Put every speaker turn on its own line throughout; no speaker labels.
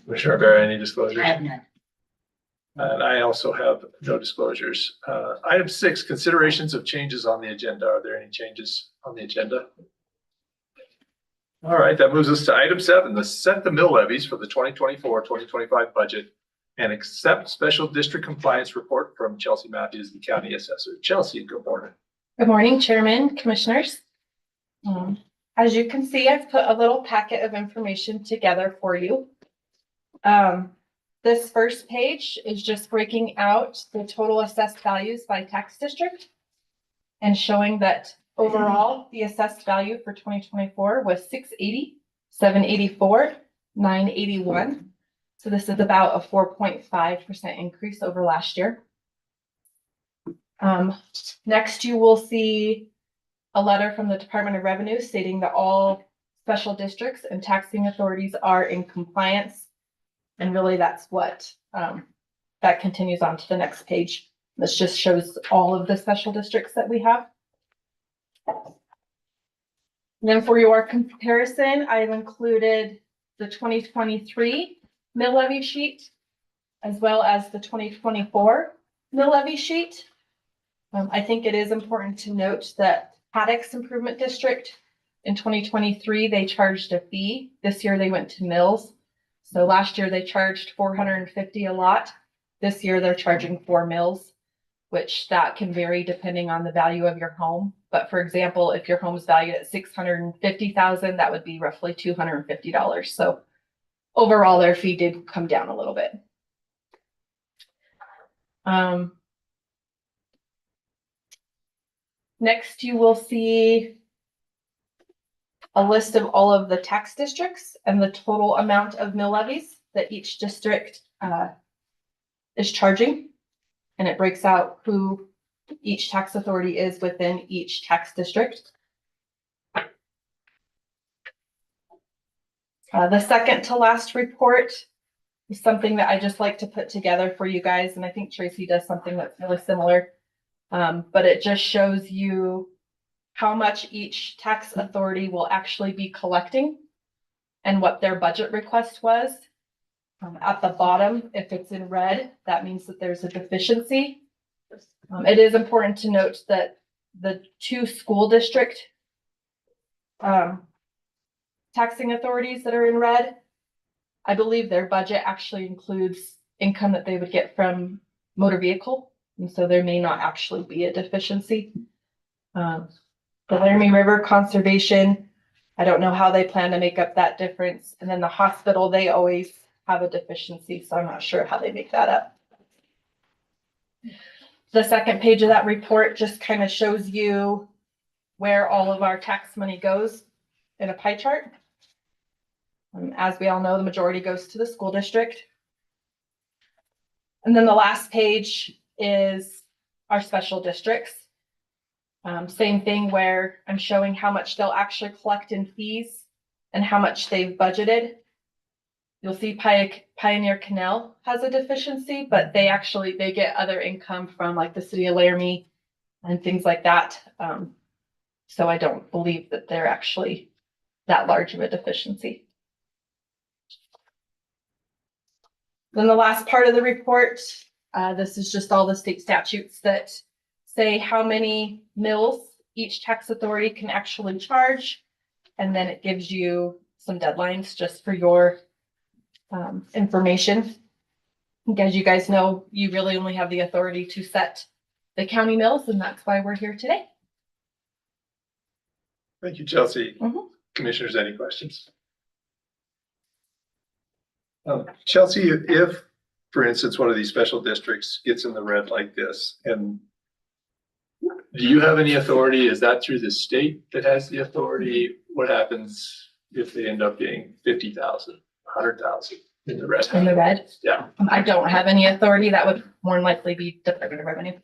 Commissioner Rivera, any disclosures?
I have none.
And I also have no disclosures. Item 6, considerations of changes on the agenda. Are there any changes on the agenda? All right, that moves us to item 7, the set the mill levies for the 2024-2025 budget and accept special district compliance report from Chelsea Matthews, the county assessor. Chelsea, good morning.
Good morning, Chairman, Commissioners. As you can see, I've put a little packet of information together for you. This first page is just breaking out the total assessed values by tax district and showing that overall, the assessed value for 2024 was 680, 784, 981. So this is about a 4.5% increase over last year. Next, you will see a letter from the Department of Revenue stating that all special districts and taxing authorities are in compliance. And really that's what that continues on to the next page. This just shows all of the special districts that we have. And then for your comparison, I've included the 2023 mill levy sheet as well as the 2024 mill levy sheet. I think it is important to note that Haddock's Improvement District in 2023, they charged a fee. This year they went to mills. So last year they charged $450 a lot. This year they're charging 4 mills, which that can vary depending on the value of your home. But for example, if your home is valued at $650,000, that would be roughly $250. So overall, their fee did come down a little bit. Next, you will see a list of all of the tax districts and the total amount of mill levies that each district is charging. And it breaks out who each tax authority is within each tax district. The second to last report is something that I just like to put together for you guys. And I think Tracy does something that's really similar. But it just shows you how much each tax authority will actually be collecting and what their budget request was. At the bottom, if it's in red, that means that there's a deficiency. It is important to note that the 2 school district taxing authorities that are in red, I believe their budget actually includes income that they would get from motor vehicle. And so there may not actually be a deficiency. The Laramie River Conservation, I don't know how they plan to make up that difference. And then the hospital, they always have a deficiency, so I'm not sure how they make that up. The second page of that report just kind of shows you where all of our tax money goes in a pie chart. As we all know, the majority goes to the school district. And then the last page is our special districts. Same thing where I'm showing how much they'll actually collect in fees and how much they've budgeted. You'll see Pioneer Canal has a deficiency, but they get other income from like the city of Laramie and things like that. So I don't believe that they're actually that large of a deficiency. Then the last part of the report, this is just all the state statutes that say how many mills each tax authority can actually charge. And then it gives you some deadlines just for your information. As you guys know, you really only have the authority to set the county mills, and that's why we're here today.
Thank you, Chelsea.
Mm-hmm.
Commissioners, any questions? Chelsea, if, for instance, one of these special districts gets in the red like this, and do you have any authority? Is that through the state that has the authority? What happens if they end up being 50,000, 100,000 in the red?
In the red?
Yeah.
I don't have any authority. That would more than likely be Department of Revenue.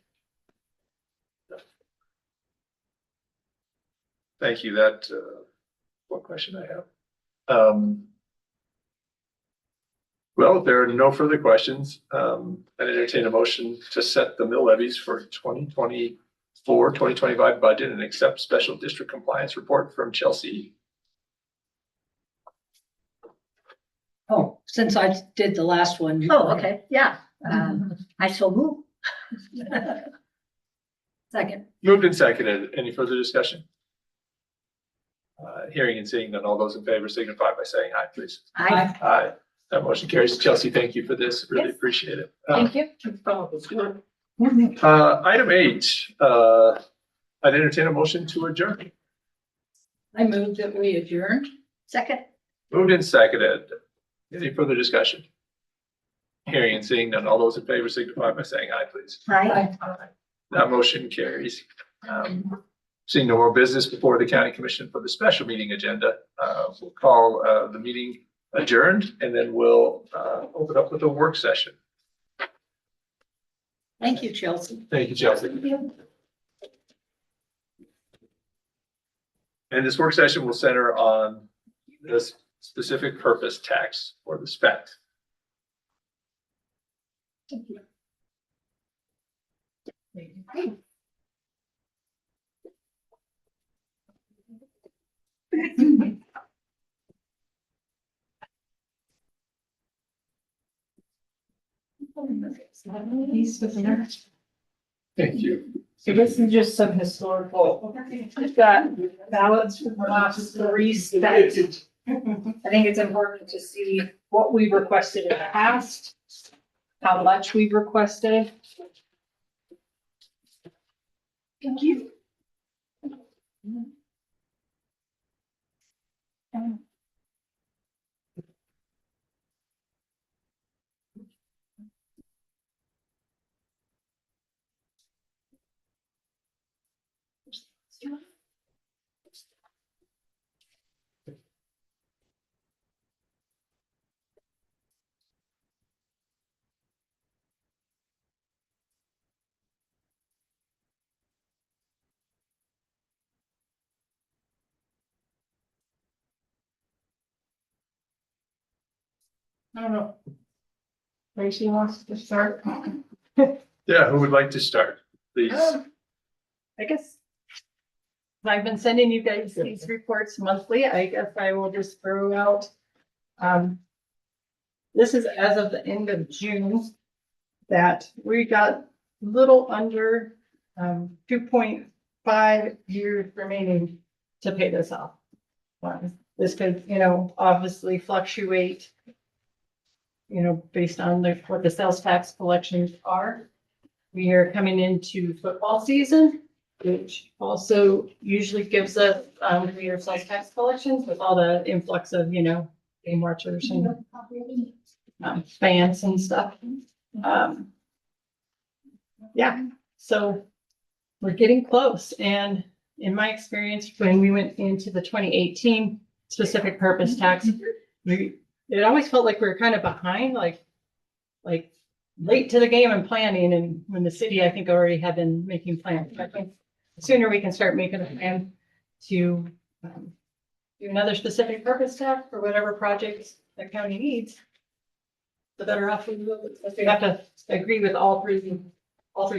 Thank you. That what question I have? Well, if there are no further questions, I entertain a motion to set the mill levies for 2024-2025 budget and accept special district compliance report from Chelsea.
Oh, Since I did the last one.
Oh, okay, yeah. I so move. Second.
Moved and seconded. Any further discussion? Hearing and seeing none, all those in favor signify by saying aye, please.
I,
Aye. That motion carries. Chelsea, thank you for this. Really
Yes.
appreciate it.
Thank you.
Item 8, I'd entertain a motion to adjourn.
I moved that we adjourned.
second.
Moved and seconded. Any further discussion? Hearing and seeing none, all those in favor signify by saying aye, please.
I.
That motion carries. Seeing no more business before the county commission for the special meeting agenda, we'll call the meeting adjourned, and then we'll open up with a work session.
Thank you, Chelsea.
Thank you, Chelsea. And this work session will center on this specific purpose tax or the SPEC. Thank you.
So this is just some historical, we've got ballots from the last 3 states. I think it's important to see what we've requested in the past, how much we've requested. Thank you. I don't know. Tracy wants to start.
Yeah, who would like to start, please?
I guess. I've been sending you guys these reports monthly. I guess I will just throw out. This is as of the end of June. That we got little under 2.5 years remaining to pay this off. This could, obviously fluctuate. Based on what the sales tax collections are. We are coming into football season, which also usually gives us your sales tax collections with all the influx of, game watchers and fans and stuff. Yeah, so we're getting close. And in my experience, when we went into the 2018 specific purpose tax, it always felt like we were kind of behind, like late to the game and planning. And when the city, I think, already had been making plans. I think the sooner we can start making a plan to do another specific purpose tax for whatever projects the county needs, the better off we will. Because we have to agree with all three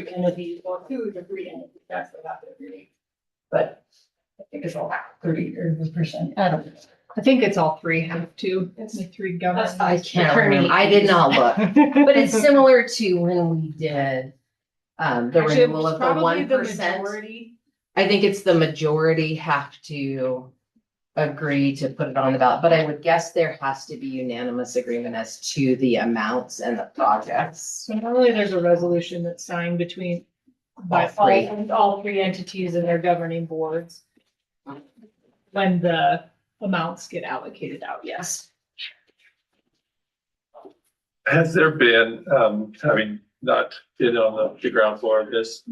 entities, or 2 of the 3 entities. That's what we have to agree. But I think it's all 30%. I don't know. I think it's all 3 have to. It's the 3 government.
I can't remember. I did not look, but it's similar to when we did the
Actually, it
renewal
was
of the
probably the
1%.
majority.
I think it's the majority have to agree to put it on the ballot, but I would guess there has to be unanimous agreement as to the amounts and the projects.
So normally there's a resolution that's signed between by all 3 entities and their governing boards. When the amounts get allocated out, yes.
Has there been, having not been on the ground floor of this,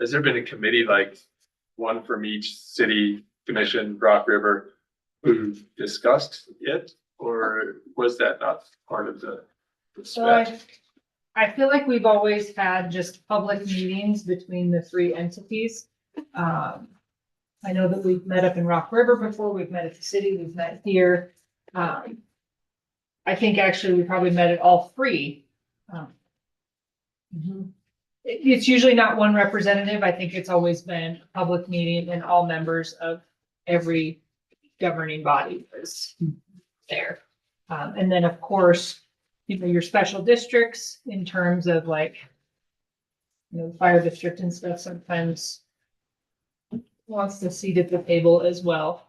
has there been a committee like one from each city commission, Rock River, who discussed it? Or was that not part of the
So
spec?
I feel like we've always had just public meetings between the 3 entities. I know that we've met up in Rock River before, we've met at the city, we've met here. I think actually we probably met at all 3. It's usually not one representative. I think it's always been a public meeting and all members of every governing body was there.
And then, of course, your special districts in terms of like, the fire district and stuff sometimes wants the seat at the table as well.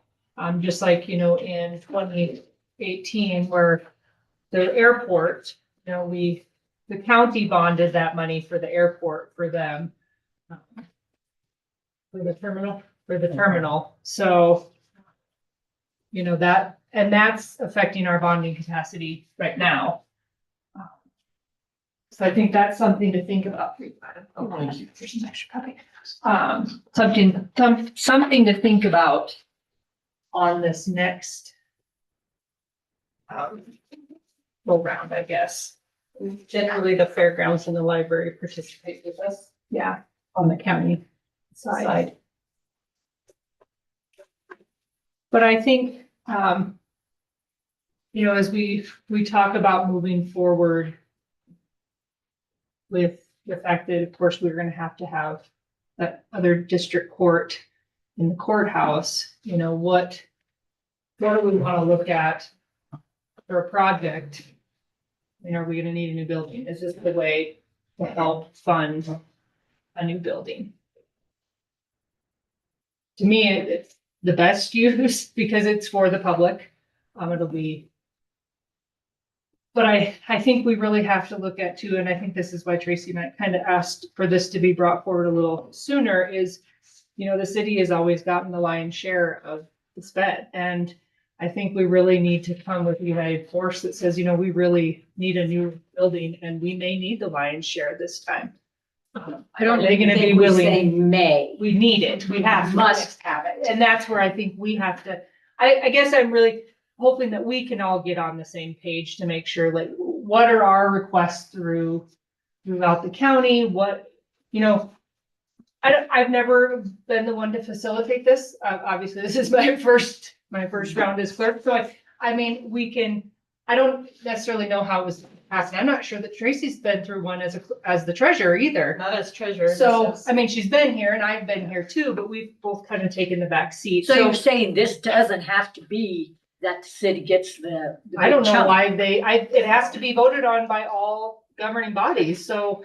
Just like, in 2018 where the airport, the county bonded that money for the airport for them. For the terminal. So, that, and that's affecting our bonding capacity right now. So I think that's something to think about. Oh, thank you. There's an extra copy. Something to think about on this next go round, I guess. Generally, the fairgrounds and the library participate with us. Yeah, on the county side. But I think, as we talk about moving forward with the fact that, of course, we're going to have that other district court in the courthouse, what do we want to look at for a project? Are we going to need a new building? Is this the way to help fund a new building? To me, it's the best use because it's for the public. It'll be. But I think we really have to look at too, and I think this is why Tracy might kind of asked for this to be brought forward a little sooner is, the city has always gotten the lion's share of the sped. And I think we really need to come with a united force that says, we really need a new building and we may need the lion's share this time.
I don't
Are they gonna be
think we
willing?
say may.
We need it. We must have it. And that's where I think we have to, I guess I'm really hoping that we can all get on the same page to make sure, like, what are our requests throughout the county? What, I've never been the one to facilitate this. Obviously, this is my first round as clerk. So I don't necessarily know how it was passed. I'm not sure that Tracy's been through one as the treasurer either.
Not as treasurer.
So, she's been here and I've been here too, but we've both kind of taken the back seat.
So you're saying this doesn't have to be that the city gets the
I don't
big
know
chunk.
why it has to be voted on by all governing bodies. So,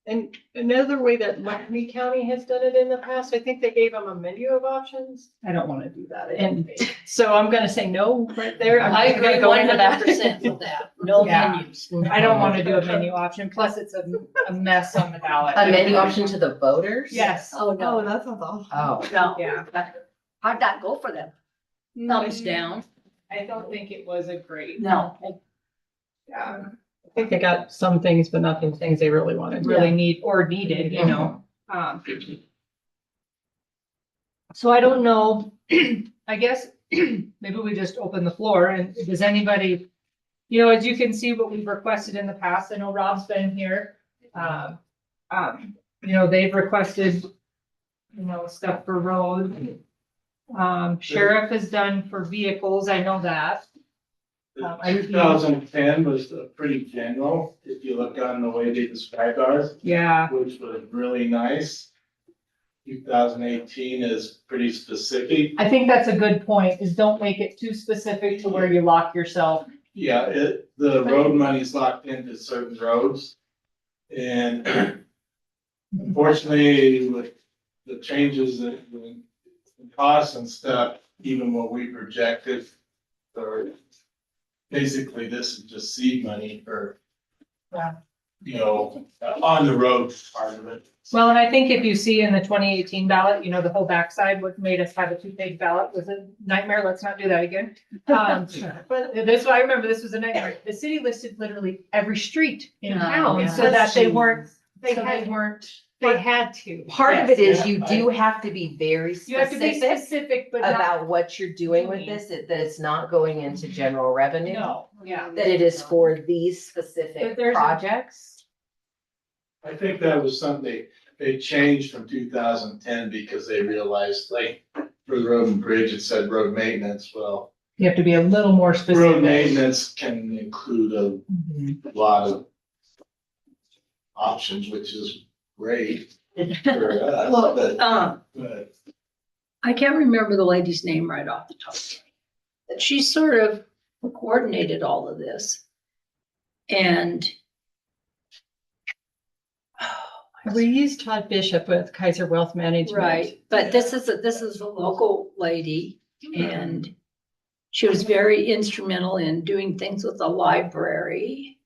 And another way that Laramie County has done it in the past, I think they gave them a menu of options.
I don't want to do that.
And so I'm gonna say no right there. I'm
I
just gonna
agree
go into that.
100% with that. No
Yeah.
menus.
I don't want to do a menu option. Plus it's a mess on the ballot.
A menu option to the voters?
Yes.
Oh, no,
that sounds awful.
Oh,
no.
Yeah.
How'd that go for them?
Thumbs down.
I don't think it was a great.
No.
Yeah.
I think they got some things, but not the things they really wanted.
Really needed, So I don't know, I guess maybe we just open the floor and does anybody, as you can see what we've requested in the past, I know Rob's been here. They've requested, stuff for roads. Sheriff has done for vehicles, I know that.
The 2010 was pretty general, if you look on the way they described ours,
Yeah,
which was really nice. 2018 is pretty specific.
I think that's a good point, is don't make it too specific to where you lock yourself.
Yeah, the road money's locked into certain roads. And unfortunately, with the changes in costs and stuff, even what we projected, or basically this is just seed money for, on the road part of it.
Well, and I think if you see in the 2018 ballot, the whole backside, what made us have a 2-page ballot was a nightmare. Let's not do that again. But I remember this was a nightmare. The city listed literally every street in town
yeah.
so that they weren't,
They had to.
part of
Yes,
it is
yeah.
you do have to be very
you have to be
specific
specific, but not.
about what you're doing with
doing.
this, that it's not going into general revenue.
No, yeah.
That it is for these
But
specific
there's a-
projects.
I think that was something they changed from 2010 because they realized, like, for the road and bridge, it said road maintenance. Well,
You have to be a little more
road
specific.
maintenance can include
Mhm.
a lot of options, which is great for us,
Well,
but
I can't remember the lady's name right off the top. But she's sort of coordinated all of this. And
We used Todd Bishop with Kaiser Wealth Management.
right, but this is a local lady, and she was very instrumental in doing things with the library.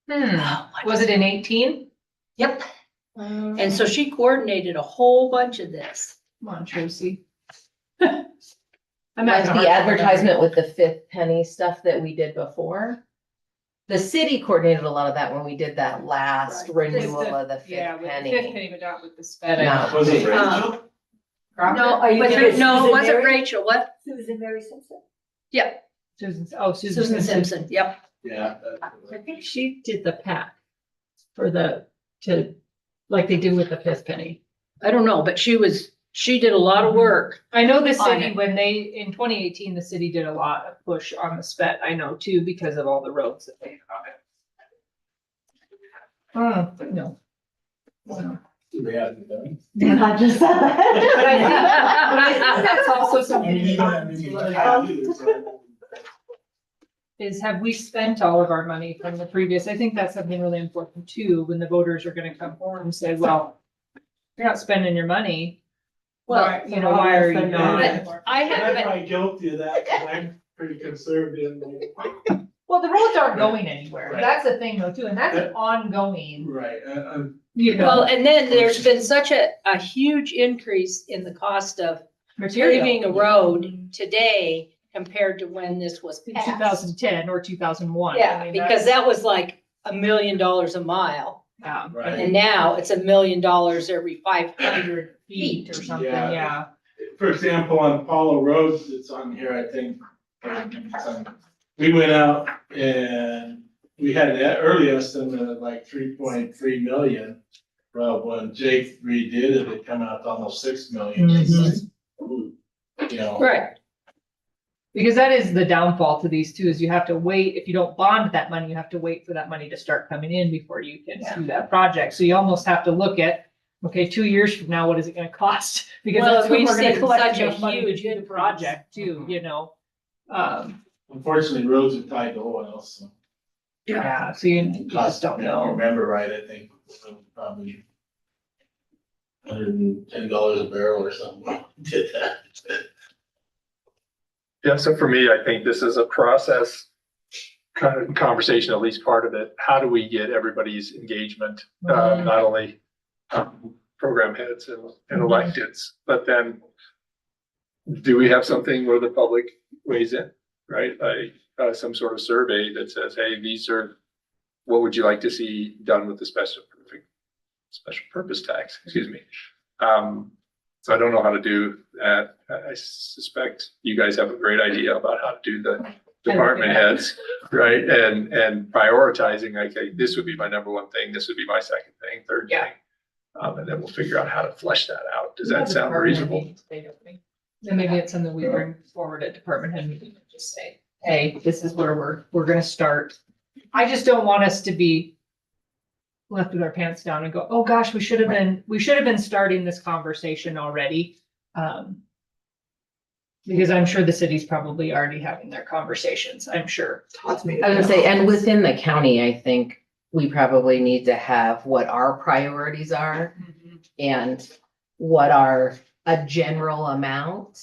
Was it in 18?
Yep. And so she coordinated a whole bunch of this.
Come on, Tracy.
Like the advertisement with the fifth penny stuff that we did before. The city coordinated a lot of that when we did that last
Right.
renewal of the
Yeah,
fifth
with the fifth
penny.
penny, but not with the sped.
No.
Was it
Um,
Rachel?
No,
Are you gonna-
no, it
Susan
wasn't
Mary?
Rachel, what?
Susan Mary Simpson?
Yep,
Susan
Susan Simpson, yep.
Yeah.
I think she did the pack for like they did with the fifth penny.
I don't know, but she did a lot of work.
I know the
On
city,
it.
when in 2018, the city did a lot of push on the sped, I know too, because of all the roads that they had on it. No. Well,
We haven't done.
I just said
But I think that's also
I
something
mean, you don't have any money to do this, right?
is have we spent all of our money from the previous? I think that's something really important too, when the voters are gonna come forward and say, well, you're not spending your money. Why, you know, why are you not?
I
I'm
haven't,
probably guilty of that, because I'm pretty conservative.
Well, the roads aren't going anywhere.
Right.
That's the thing though too, and that's an ongoing,
Right,
you
well,
know,
and then there's been such a huge increase in the cost of
material.
paving a road today compared to when this was
In
passed.
2010 or 2001.
Yeah, because that was like $1 million a mile.
Yeah.
Right.
And now it's $1 million every 500
Feet or something,
Yeah.
yeah.
for example, on Apollo Road, it's on here, I think. We went out and we had an early estimate of like 3.3 million. Well, when Jake redid it, it come out to almost 6 million. It's like, ooh, you know.
Right,
Because that is the downfall to these two, is you have to wait, if you don't bond that money, you have to wait for that money to start coming in before you can do that project. So you almost have to look at, okay, 2 years from now, what is it gonna cost? Because
Well,
that's when
we've
we're gonna
seen
collect
such a
enough money to
huge
do the
increase.
project too, you know?
Unfortunately, roads are tied to oil, so.
Yeah, so you just don't
If I
know.
remember right, I think probably $110 a barrel or something, did that.
Yeah, so for me, I think this is a process kind of conversation, at least part of it. How do we get everybody's engagement? Not only program heads and electeds, but then do we have something where the public weighs in, right? Like some sort of survey that says, hey, these are, what would you like to see done with the special purpose tax, excuse me. So I don't know how to do that. I suspect you guys have a great idea about how to do the department heads, right? And prioritizing, okay, this would be my number one thing, this would be my second thing, third
Yeah.
thing. And then we'll figure out how to flesh that out. Does that sound reasonable?
And maybe it's something we bring forward at department head meeting and just say, hey, this is where we're gonna start. I just don't want us to be left with our pants down and go, oh gosh, we should have been starting this conversation already. Because I'm sure the city's probably already having their conversations, I'm sure.
I was gonna say, and within the county, I think we probably need to have what our priorities are and what are a general amount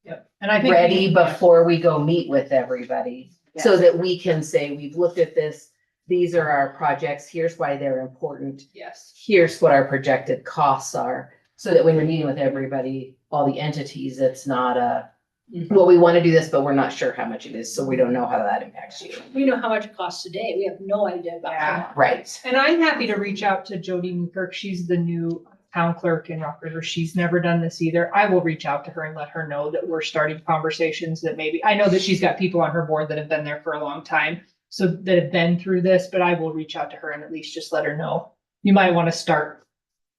Yep. And I think.
ready before we go meet with everybody. So that we can say, we've looked at this, these are our projects, here's why they're important,
Yes.
here's what our projected costs are. So that when we're meeting with everybody, all the entities, it's not well, we want to do this, but we're not sure how much it is, so we don't know how that impacts you.
we know how much it costs today, we have no idea about that.
Right.
And I'm happy to reach out to Jody Newkirk. She's the new town clerk in Rock River. She's never done this either. I will reach out to her and let her know that we're starting conversations that maybe, I know that she's got people on her board that have been there for a long time. So that have been through this, but I will reach out to her and at least just let her know. You might want to start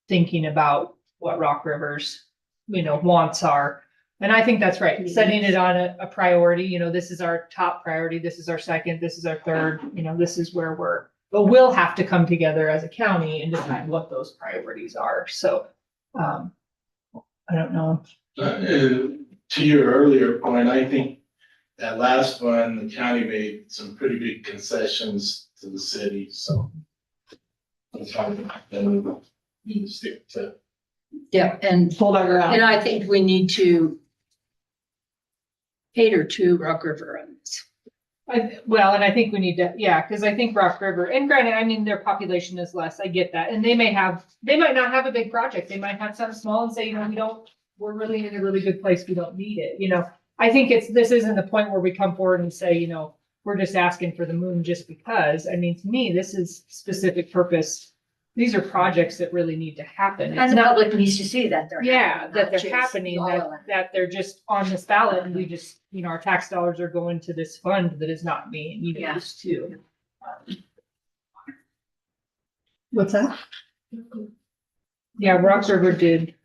thinking about what Rock River's, wants are. And I think that's right. Setting it on a priority, this is our top priority. This is our second, this is our third, this is where but we'll have to come together as a county and decide what those priorities are. So, I don't know.
To your earlier point, I think that last one, the county made some pretty big concessions to the city, so. That's how we stick to.
Yeah, and
Hold our ground.
And I think we need to cater to Rock River on this.
Well, and I think we need to, yeah, because I think Rock River, and granted, I mean, their population is less, I get that, and they might not have a big project, they might have something small and say, we're really in a really good place, we don't need it, I think this isn't the point where we come forward and say, we're just asking for the moon just because, I mean, to me, this is specific purpose. These are projects that really need to happen.
And
It's
the
not,
public needs to see that they're.
yeah,
happening,
that
not
they're
just
happening,
all of it.
that they're just on this ballot and we just, our tax dollars are going to this fund that is not being
Yeah.
used to.
What's that?
Yeah, Rock River did.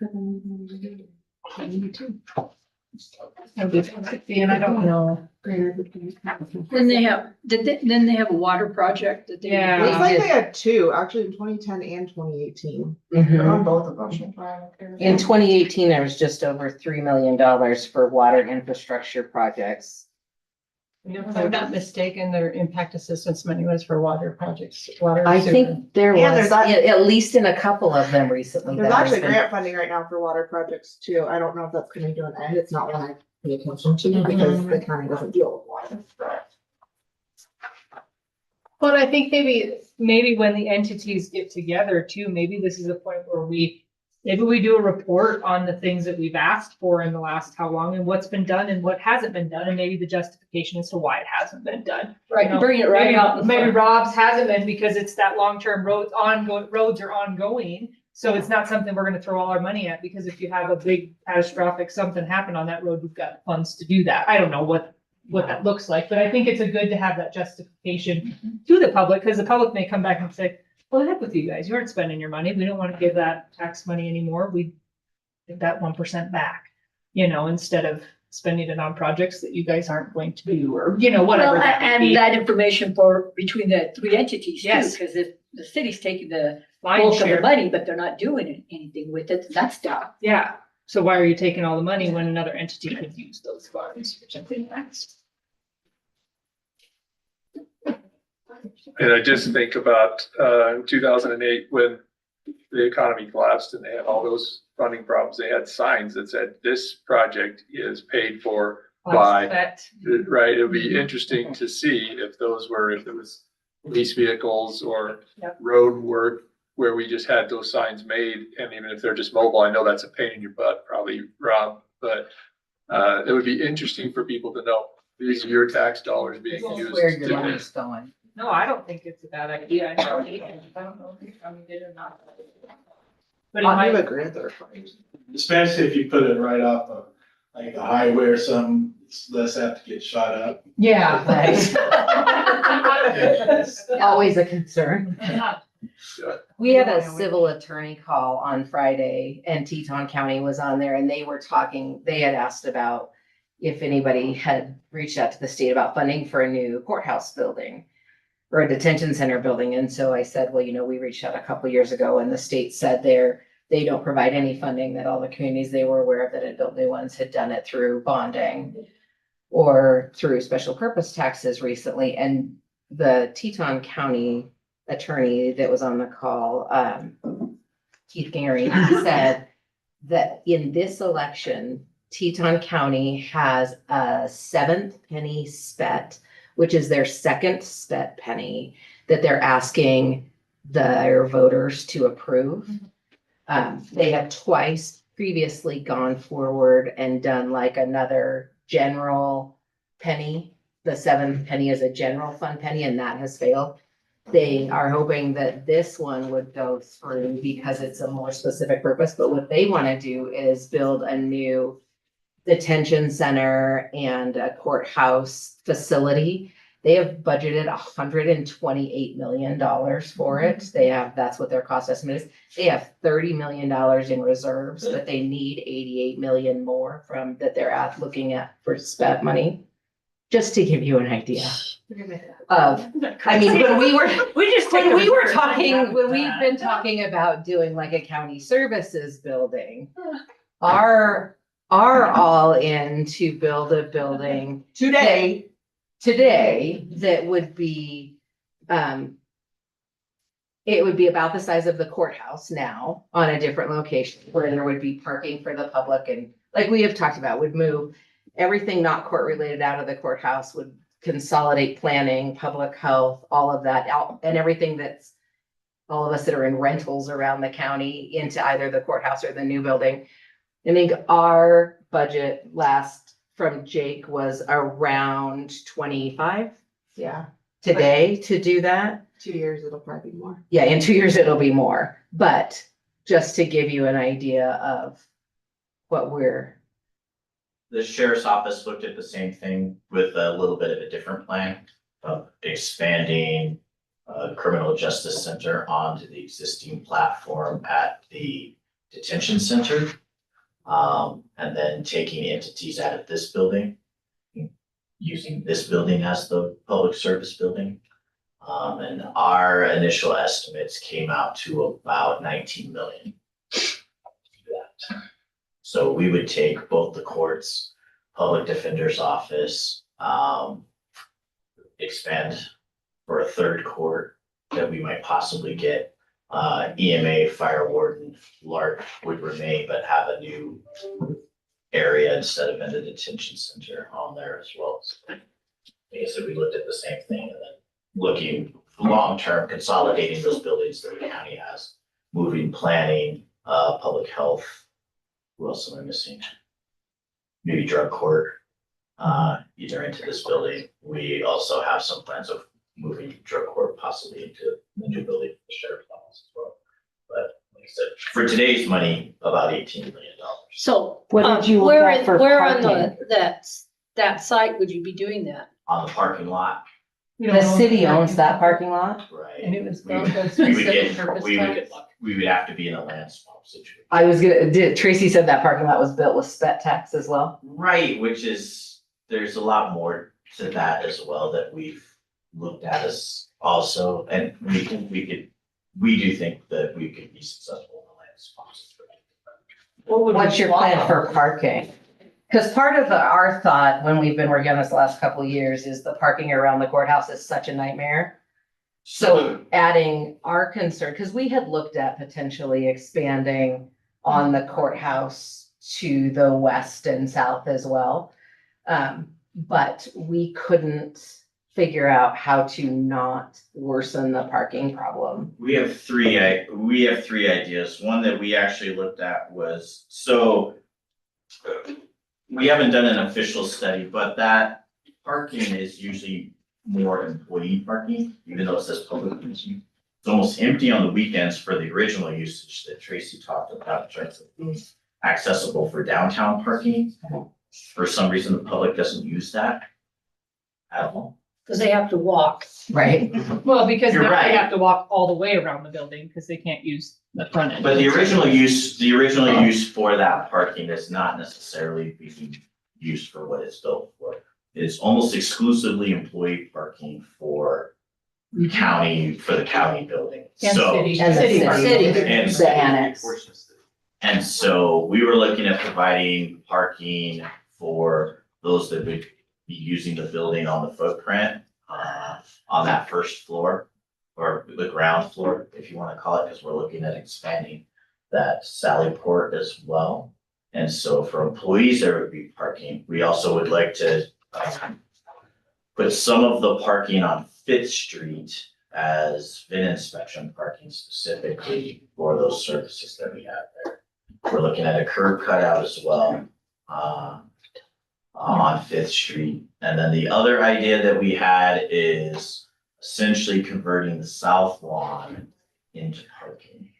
And I don't know.
Then they have, then they have a water project that they.
Yeah.
Looks like they had two, actually in 2010 and 2018. They're
Mhm.
on both of them.
In 2018, there was just over $3 million for water infrastructure projects.
If I'm not mistaken, their impact assistance money was for water projects, water.
I
sewer.
think there
Yeah,
was,
there's that-
at least in a couple of them recently.
There's
that has
actually
been-
grant funding right now for water projects too. I don't know if that's coming to an end. It's not one I pay attention to because the county doesn't deal with water.
But I think maybe when the entities get together too, maybe this is a point where maybe we do a report on the things that we've asked for in the last how long and what's been done and what hasn't been done and maybe the justification as to why it hasn't been done.
Right, bring it right out. in
Maybe
front.
Rob's hasn't been because it's that long-term roads are ongoing. So it's not something we're gonna throw all our money at, because if you have a big catastrophic something happen on that road, we've got funds to do that. I don't know what that looks like, but I think it's a good to have that justification to the public, because the public may come back and say, well, the heck with you guys, you aren't spending your money, we don't want to give that tax money anymore, we give that 1% back, instead of spending it on projects that you guys aren't going to do, or, whatever
Well,
that may
and
be.
that information between the three entities too,
Yes.
because if the city's taking the
Lion's
bulk of the
share.
money, but they're not doing anything with it, that's down.
Yeah, so why are you taking all the money when another entity could use those funds, which I think that's.
And I just think about, 2008 when the economy collapsed and they had all those funding problems, they had signs that said, this project is paid for by, right? It would be interesting to see if it was police vehicles or
Yep.
road work where we just had those signs made, and even if they're just mobile, I know that's a pain in your butt, probably, Rob, but it would be interesting for people to know, these are your tax dollars being used.
Where your
to
money's going.
No, I don't think it's a bad idea. I don't know if I did or not. But it
I
might,
agree with their funds.
Especially if you put it right off of like a highway or something, it's less apt to get shot up.
yeah.
Always a concern.
Yeah.
We had a civil attorney call on Friday and Teton County was on there and they had asked about if anybody had reached out to the state about funding for a new courthouse building or a detention center building. And so I said, well, we reached out a couple years ago and the state said they don't provide any funding, that all the communities they were aware of that had built new ones had done it through bonding or through special purpose taxes recently. And the Teton County attorney that was on the call, Keith Gary, said that in this election, Teton County has a 7th penny spet, which is their second spet penny that they're asking their voters to approve. They have twice previously gone forward and done like another general penny. The 7th penny is a general fund penny and that has failed. They are hoping that this one would go through because it's a more specific purpose, but what they want to do is build a new detention center and a courthouse facility. They have budgeted $128 million for it. That's what their cost estimate is. They have $30 million in reserves, but they need 88 million more that they're looking at for SPED money. Just to give you an idea of, I mean, when we've been talking about doing like a county services building, our are all in to build a building
Today,
today that would be, it would be about the size of the courthouse now on a different location where there would be parking for the public and like we have talked about, would move everything not court related out of the courthouse, would consolidate planning, public health, all of that out and everything that's all of us that are in rentals around the county into either the courthouse or the new building. I think our budget last from Jake was around 25
yeah,
today to do that.
2 years, it'll probably be more.
Yeah, in 2 years it'll be more, but just to give you an idea of what we're,
The sheriff's office looked at the same thing with a little bit of a different plan of expanding criminal justice center onto the existing platform at the detention center. And then taking entities out of this building, using this building as the public service building. And our initial estimates came out to about 19 million. to do that. So we would take both the courts, public defender's office, expand for a third court that we might possibly get. EMA, fire warden, LARC would remain, but have a new area instead of in the detention center on there as well. So, like I said, we looked at the same thing and then looking long-term, consolidating those buildings that the county has, moving planning, public health. Who else am I missing? Maybe drug court, either into this building. We also have some plans of moving drug court possibly into the new building for the sheriff's office as well. But like I said, for today's money, about $18 million.
So.
What did you look
where
at for
Where on
parking?
that site would you be doing that?
On the parking lot,
We don't
the
own
city
parking.
owns that parking lot.
right?
And it was
We
built
would-
as
we would
specific
get-
purpose
we would-
tax.
We would have to be in a land swap situation.
I was gonna, Tracy said that parking lot was built with spet tax as well.
Right, which is, there's a lot more to that as well that we've looked at as also, and we do think that we could be successful in the land swap situation.
What's your plan for parking? Because part of our thought when we've been working on this the last couple of years is the parking around the courthouse is such a nightmare. So adding our concern, because we had looked at potentially expanding on the courthouse to the west and south as well. But we couldn't figure out how to not worsen the parking problem.
We have three ideas. One that we actually looked at was, so we haven't done an official study, but that parking is usually more employee parking, even though it says public parking. It's almost empty on the weekends for the original usage that Tracy talked about in terms of accessible for downtown parking. For some reason, the public doesn't use that at all.
Because they have to walk.
Right.
Well, because
You're
now they
right.
have to walk all the way around the building because they can't use the front end.
But the original use for that parking is not necessarily being used for what it's built for. It's almost exclusively employee parking for the county building.
And
So,
city.
And the
City
city.
parking.
and
The annex.
And so we were looking at providing parking for those that would be using the building on the footprint, on that first floor, or the ground floor, if you want to call it, because we're looking at expanding that Sally Port as well. And so for employees, there would be parking. We also would like to put some of the parking on Fifth Street as VIN inspection parking specifically for those services that we have there. We're looking at a curb cutout as well, on Fifth Street. And then the other idea that we had is essentially converting the south lawn into parking.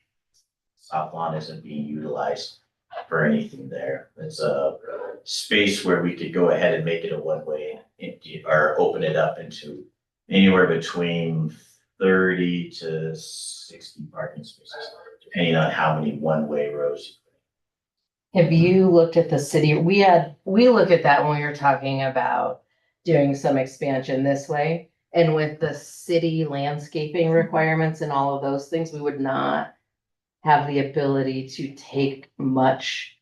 South lawn isn't being utilized for anything there. It's a space where we could go ahead and make it a one-way or open it up into anywhere between 30 to 60 parking spaces, depending on how many one-way rows.
Have you looked at the city? We looked at that when we were talking about doing some expansion this way. And with the city landscaping requirements and all of those things, we would not have the ability to take much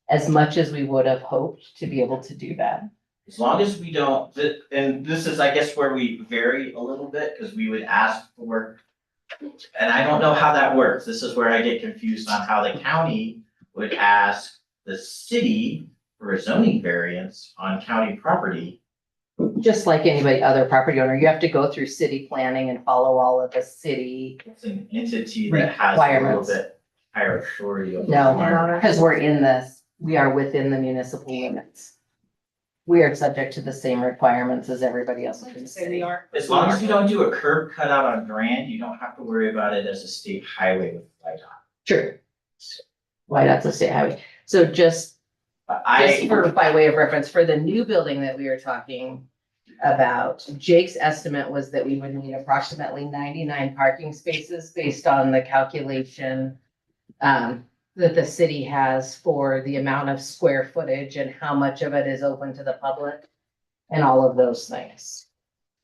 as much as we would have hoped to be able to do that.
As long as we don't, and this is, I guess, where we vary a little bit, because we would ask for, and I don't know how that works. This is where I get confused on how the county would ask the city for a zoning variance on county property.
Just like anybody other property owner, you have to go through city planning and follow all of the city.
It's an entity that has a little
Requirements.
bit higher authority. over
No,
environment.
because we're in this, we are within the municipal limits. We are subject to the same requirements as everybody else in the
Say we
city.
are.
As long as you don't do a curb cutout on Grand, you don't have to worry about it as a state highway with LIDOT.
True. Why, that's a state highway. So just
But
by way of reference, for the new building that we were talking about, Jake's estimate was that we would need approximately 99 parking spaces based on the calculation that the city has for the amount of square footage and how much of it is open to the public and all of those things.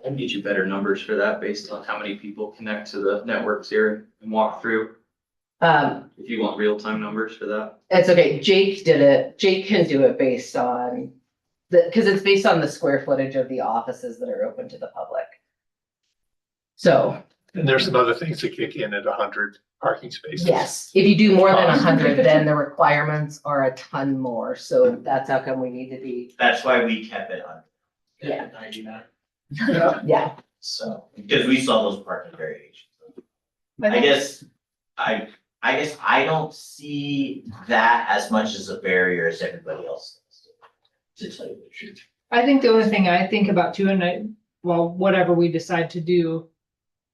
I can get you better numbers for that based on how many people connect to the networks here and walk through. If you want real-time numbers for that.
It's okay. Jake did it. Jake can do it based on because it's based on the square footage of the offices that are open to the public. So,
And there's some other things that kick in at 100 parking spaces.
yes, if you do more than 100, then the requirements are a ton more. So that's how come we need to be,
that's why we kept it on.
Yeah.
99.
yeah.
So, because we saw those parking variations. I guess I don't see that as much as a barrier as everybody else does, to tell you the truth.
I think the only thing I think about too, well, whatever we decide to do,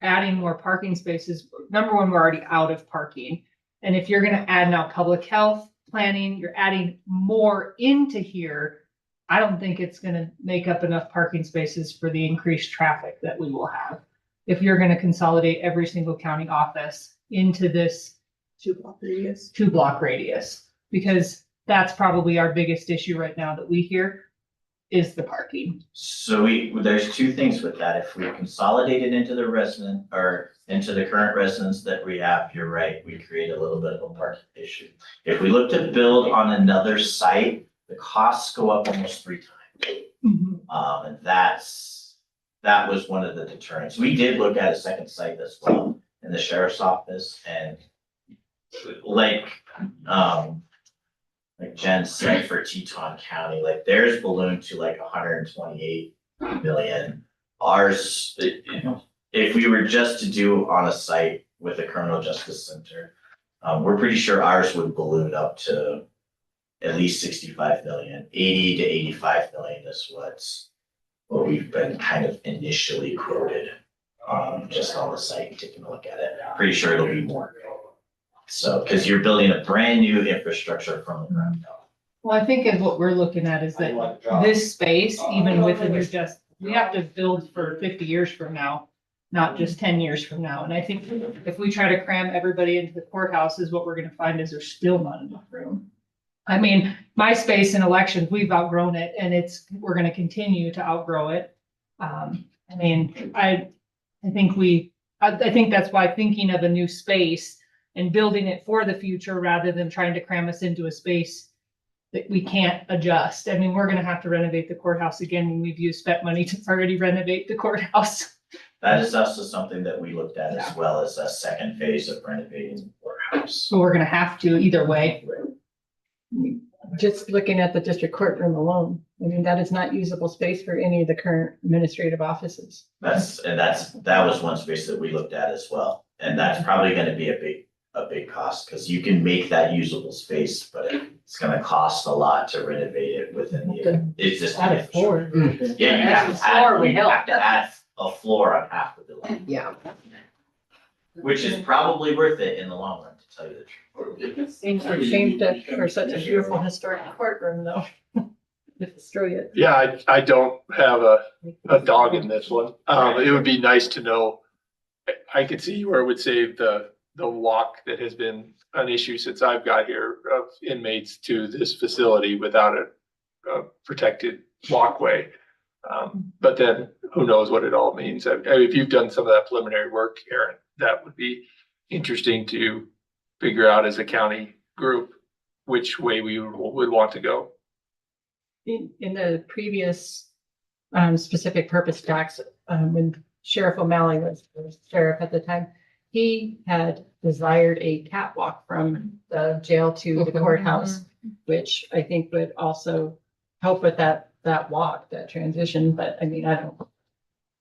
adding more parking spaces, number one, we're already out of parking. And if you're gonna add now public health planning, you're adding more into here. I don't think it's gonna make up enough parking spaces for the increased traffic that we will have. If you're gonna consolidate every single county office into this 2-block radius, because that's probably our biggest issue right now that we hear is the parking.
So there's two things with that. If we consolidate it into the resident or into the current residents that we have, you're right, we create a little bit of a parking issue. If we look to build on another site, the costs go up almost 3 times. And that was one of the deterrents. We did look at a second site as well in the sheriff's office, and like Jen said, for Teton County, like theirs ballooned to like 128 million. Ours, if we were just to do on a site with a criminal justice center, we're pretty sure ours would balloon up to at least 65 million. 80 to 85 million is what we've been kind of initially quoted, just on the site, taking a look at it. Pretty sure it'll be more. So, because you're building a brand new infrastructure from the ground up.
Well, I think what we're looking at is that this space, even with the new we have to build for 50 years from now, not just 10 years from now. And I think if we try to cram everybody into the courthouses, what we're gonna find is there's still not enough room. I mean, my space in elections, we've outgrown it, and we're gonna continue to outgrow it. I think that's why thinking of a new space and building it for the future rather than trying to cram us into a space that we can't adjust. I mean, we're gonna have to renovate the courthouse again when we've spent money to already renovate the courthouse.
That is also something that we looked at as well as a second phase of renovating the courthouse.
So we're gonna have to either way.
Just looking at the district courtroom alone, I mean, that is not usable space for any of the current administrative offices.
That was one space that we looked at as well. And that's probably gonna be a big cost, because you can make that usable space, but it's gonna cost a lot to renovate it within the existing.
Add a floor.
Yeah, you have to add a floor on half the building,
Yeah.
which is probably worth it in the long run, to tell you the truth.
Seems like a shame for such a beautiful historic courtroom though. To destroy it.
Yeah, I don't have a dog in this one. It would be nice to know. I could see where it would save the walk that has been an issue since I've got here of inmates to this facility without a protected walkway. But then who knows what it all means. If you've done some of that preliminary work, Aaron, that would be interesting to figure out as a county group which way we would want to go.
In the previous specific purpose tax, when Sheriff O'Malley was sheriff at the time, he had desired a catwalk from the jail to the courthouse, which I think would also help with that walk, that transition, but I mean, I don't.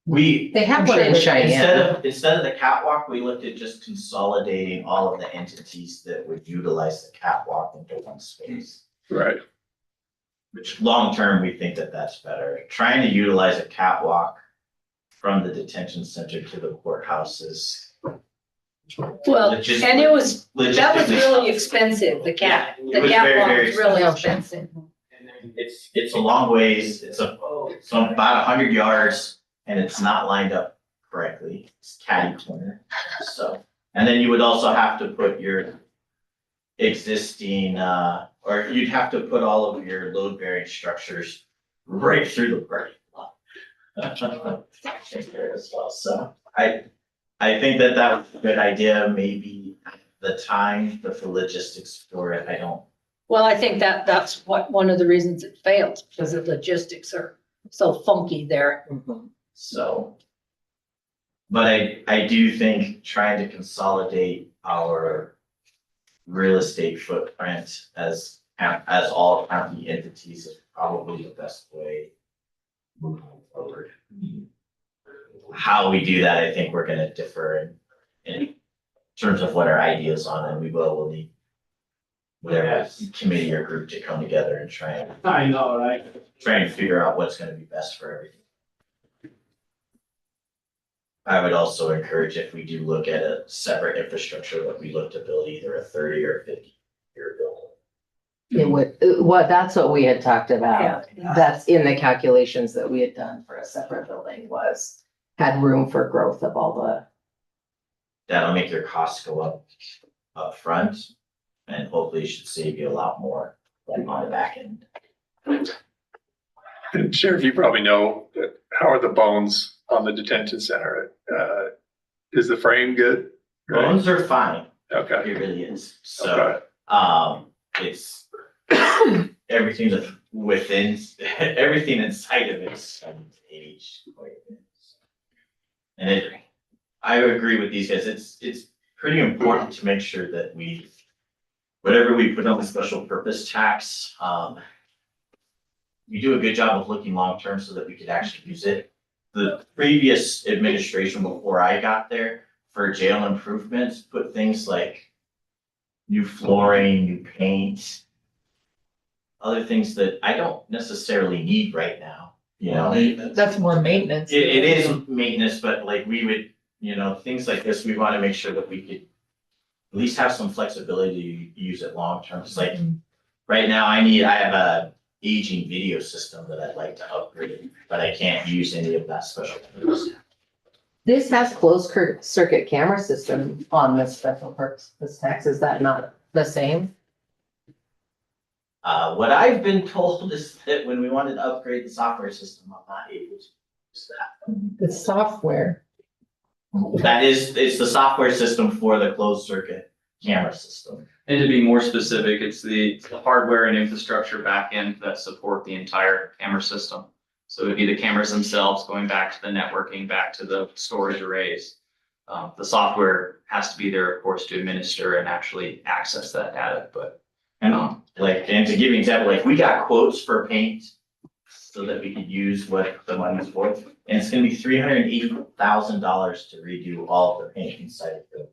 They have one in Cheyenne.
Instead of the catwalk, we looked at just consolidating all of the entities that would utilize the catwalk into one space.
Right.
Which long-term, we think that that's better. Trying to utilize a catwalk from the detention center to the courthouse is.
Well, and it was, that was really expensive, the
Yeah, it
the
was very,
catwalk
very
was really expensive.
It's a long ways, it's about 100 yards, and it's not lined up correctly. It's catty corner, so. And then you would also have to put your existing, or you'd have to put all of your load-bearing structures right through the parking lot. As well, so I think that was a good idea, maybe the time, but the logistics for it, I don't.
Well, I think that's one of the reasons it fails, because the logistics are so funky there.
So. But I do think trying to consolidate our real estate footprint as all county entities is probably the best way moving forward. How we do that, I think we're gonna differ in terms of what our ideas on, and we'll need whatever committee or group to come together and try and figure out what's gonna be best for everything. I would also encourage, if we do look at a separate infrastructure, that we look to build either a 30 or 50-year building.
That's what we had talked about.
Yeah.
That's in the calculations that we had done for a separate building had room for growth of all the.
That'll make your costs go up front, and hopefully should save you a lot more on the back end.
And Sheriff, you probably know that, how are the bones on the detention center? Is the frame good?
Bones are fine.
Okay.
It really is. So, it's everything within, everything inside of it's aged quite a bit. And I agree with these guys. It's pretty important to make sure that whatever we put on the special purpose tax, we do a good job of looking long-term so that we could actually use it. The previous administration before I got there for jail improvements, put things like new flooring, new paint, other things that I don't necessarily need right now, you know?
That's more maintenance.
It is maintenance, but like we would, things like this, we want to make sure that we could at least have some flexibility to use it long-term. It's like, right now I have a aging video system that I'd like to upgrade, but I can't use any of that special purpose.
This has closed circuit camera system on this special purpose tax. Is that not the same?
What I've been told is that when we wanted to upgrade the software system, I'm not able to use that.
The software.
It's the software system for the closed circuit camera system.
And to be more specific, it's the hardware and infrastructure backend that support the entire camera system. So it'd be the cameras themselves going back to the networking, back to the storage arrays. The software has to be there, of course, to administer and actually access that data, but.
And to give you an example, we got quotes for paint so that we could use what the money's for. And it's gonna be $380,000 to redo all of the paint inside of it,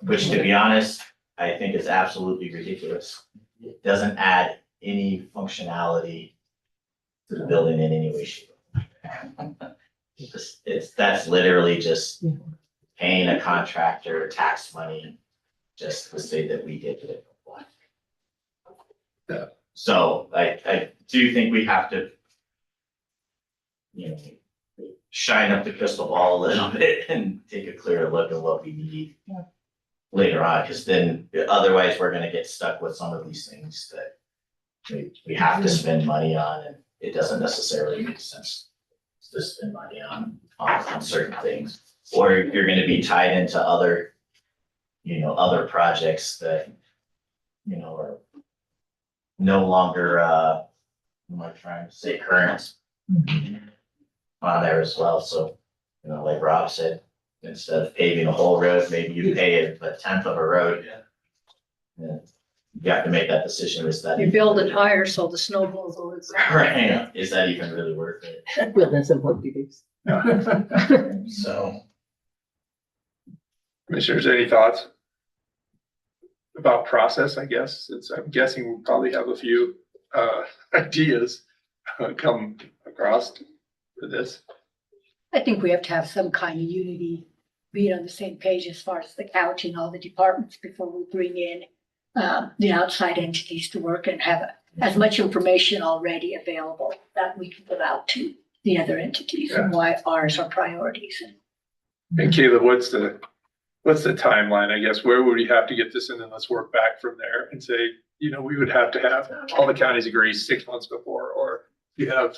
which, to be honest, I think is absolutely ridiculous. It doesn't add any functionality to the building in any way, shape, or form. That's literally just paying a contractor tax money just to say that we did it.
Yeah.
So I do think we have to, shine up the crystal ball a little bit and take a clearer look at what we need later on, because then otherwise we're gonna get stuck with some of these things that we have to spend money on, and it doesn't necessarily make sense to spend money on certain things. Or you're gonna be tied into other projects that, are no longer, what am I trying to say, current on there as well, so, you know, like Rob said, instead of paving a whole road, maybe you pave a tenth of a road. Yeah. You have to make that decision, is that?
You build it higher so the snow blows over the side.
Right, is that even really worth it?
Building some things.
So,
Commissioners, any thoughts about process, I guess? It's, I'm guessing we'll probably have a few ideas come across for this.
I think we have to have some kind of unity, be on the same page as far as the county and all the departments before we bring in the outside entities to work and have as much information already available that we can give out to the other entities and why ours are priorities.
And Caleb, what's the timeline, I guess? Where would we have to get this in, and let's work back from there and say, you know, we would have to have all the counties agree 6 months before, or you have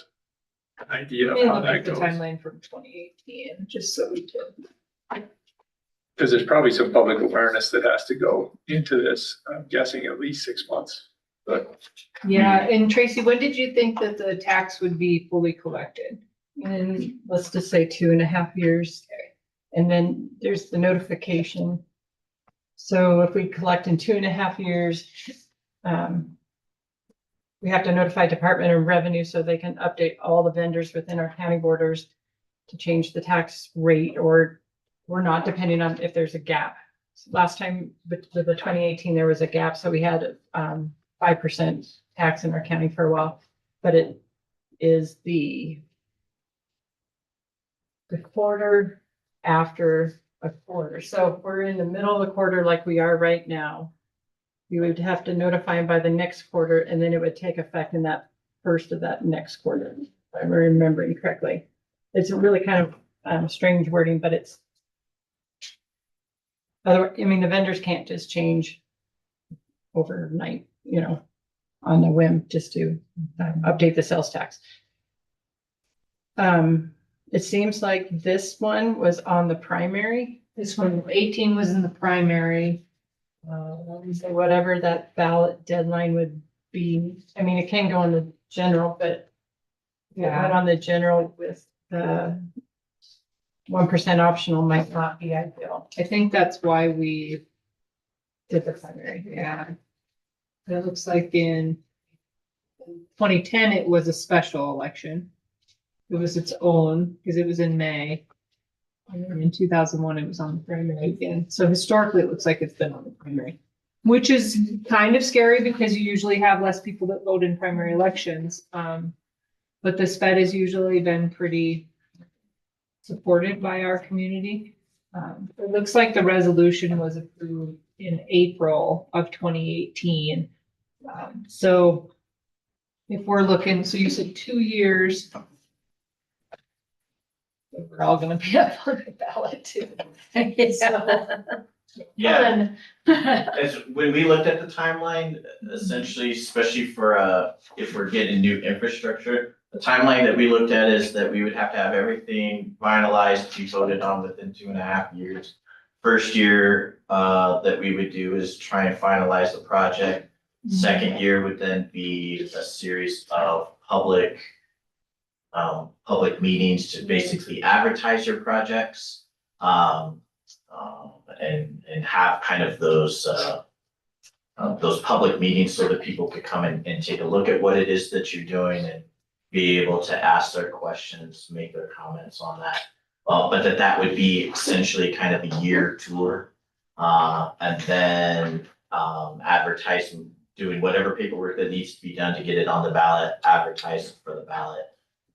an idea of
Maybe
how
look
that
at the
goes?
timeline from 2018, just so we can.
Because there's probably some public awareness that has to go into this. I'm guessing at least 6 months, but
Yeah, and Tracy, when did you think that the tax would be fully collected? And let's just say 2.5 years. And then there's the notification. So if we collect in 2.5 years, we have to notify Department of Revenue so they can update all the vendors within our county borders to change the tax rate, or we're not, depending on if there's a gap. Last time with the 2018, there was a gap, so we had 5% tax in our county for a while, but it is the quarter after a quarter. So if we're in the middle of the quarter like we are right now, we would have to notify them by the next quarter, and then it would take effect in that first of that next quarter, if I'm remembering correctly. It's a really kind of strange wording, but it's otherwise, I mean, the vendors can't just change overnight, you know, on a whim just to update the sales tax. It seems like this one was on the primary. This one, 18 was in the primary. So whatever that ballot deadline would be, I mean, it can go in the general, but yeah, on the general with the 1% optional might not be ideal. I think that's why we did the primary. Yeah. It looks like in 2010, it was a special election. It was its own because it was in May. And then in 2001, it was on the primary again. So historically, it looks like it's been on the primary, which is kind of scary because you usually have less people that vote in primary elections. But the SPED has usually been pretty supported by our community. It looks like the resolution was approved in April of 2018. So if we're looking, so you said 2 years. We're all gonna be up on the ballot too.
yeah, as when we looked at the timeline, essentially, especially for, if we're getting new infrastructure, the timeline that we looked at is that we would have to have everything finalized, to be voted on within 2.5 years. First year, that we would do is try and finalize the project. Second year would then be a series of public meetings to basically advertise your projects. And have kind of those public meetings so that people could come and take a look at what it is that you're doing and be able to ask their questions, make their comments on that. But that would be essentially kind of a year tour. And then advertising, doing whatever paperwork that needs to be done to get it on the ballot, advertising for the ballot.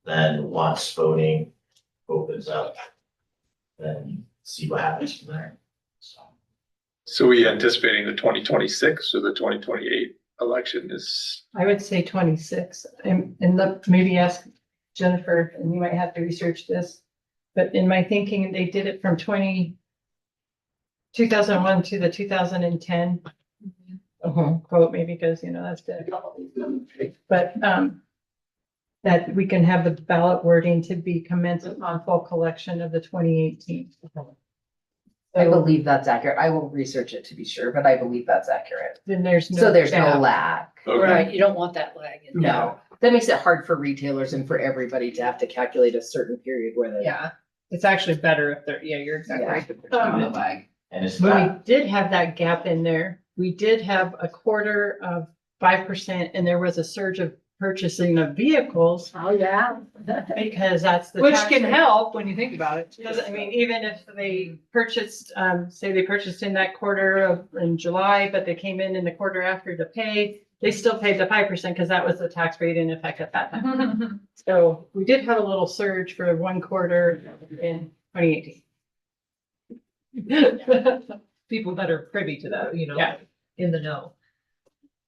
Then once voting opens up, then see what happens from there.
so we anticipating the 2026 or the 2028 election is,
I would say 26, and maybe ask Jennifer, and you might have to research this. But in my thinking, they did it from 2001 to the 2010 quote, maybe because, you know, that's been a couple of years. But that we can have the ballot wording to be commenced upon full collection of the 2018.
I believe that's accurate. I will research it to be sure, but I believe that's accurate.
Then there's no.
So there's no
gap.
lag.
Okay.
Right, you don't want that lag in there.
No, that makes it hard for retailers and for everybody to have to calculate a certain period where they.
Yeah, it's actually better if they're, yeah, you're exactly
Yeah.
right. if there's not a
Um,
lag.
And it's
When
not,
we did have that gap in there, we did have a quarter of 5% and there was a surge of purchasing of vehicles
Oh, yeah.
because that's the.
Which
tax
can
rate.
help when you think about it.
Because, I mean, even if they purchased, say they purchased in that quarter of, in July, but they came in the quarter after to pay, they still paid the 5% because that was the tax rate in effect at that time. So we did have a little surge for one quarter in 2018.
People that are privy to that, you know,
Yeah.
in the know.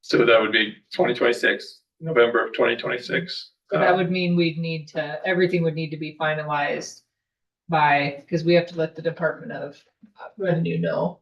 So that would be 2026, November of 2026.
So that would mean we'd need to, everything would need to be finalized by, because we have to let the Department of Revenue know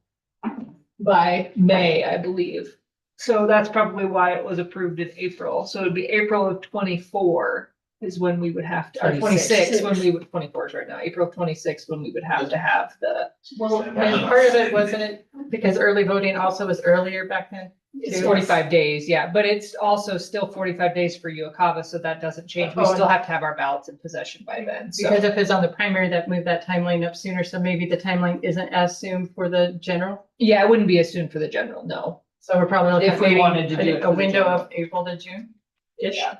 by May, I believe. So that's probably why it was approved in April. So it'd be April of 24 is when we would have to, or 26 when we would, 24 is right now, April 26 when we would have to have the.
Well, and part of it wasn't it because early voting also was earlier back then?
It's
too?
45 days, yeah, but it's also still 45 days for Uocava, so that doesn't change. We
Oh,
still have to have our ballots in possession by then, so.
Because if it's on the primary, that moved that timeline up sooner, so maybe the timeline isn't as soon for the general.
Yeah, it wouldn't be as soon for the general, no.
So we're probably looking
If
at
we
maybe
wanted to do it
a
for the
window
general.
of April to June-ish.
Yeah.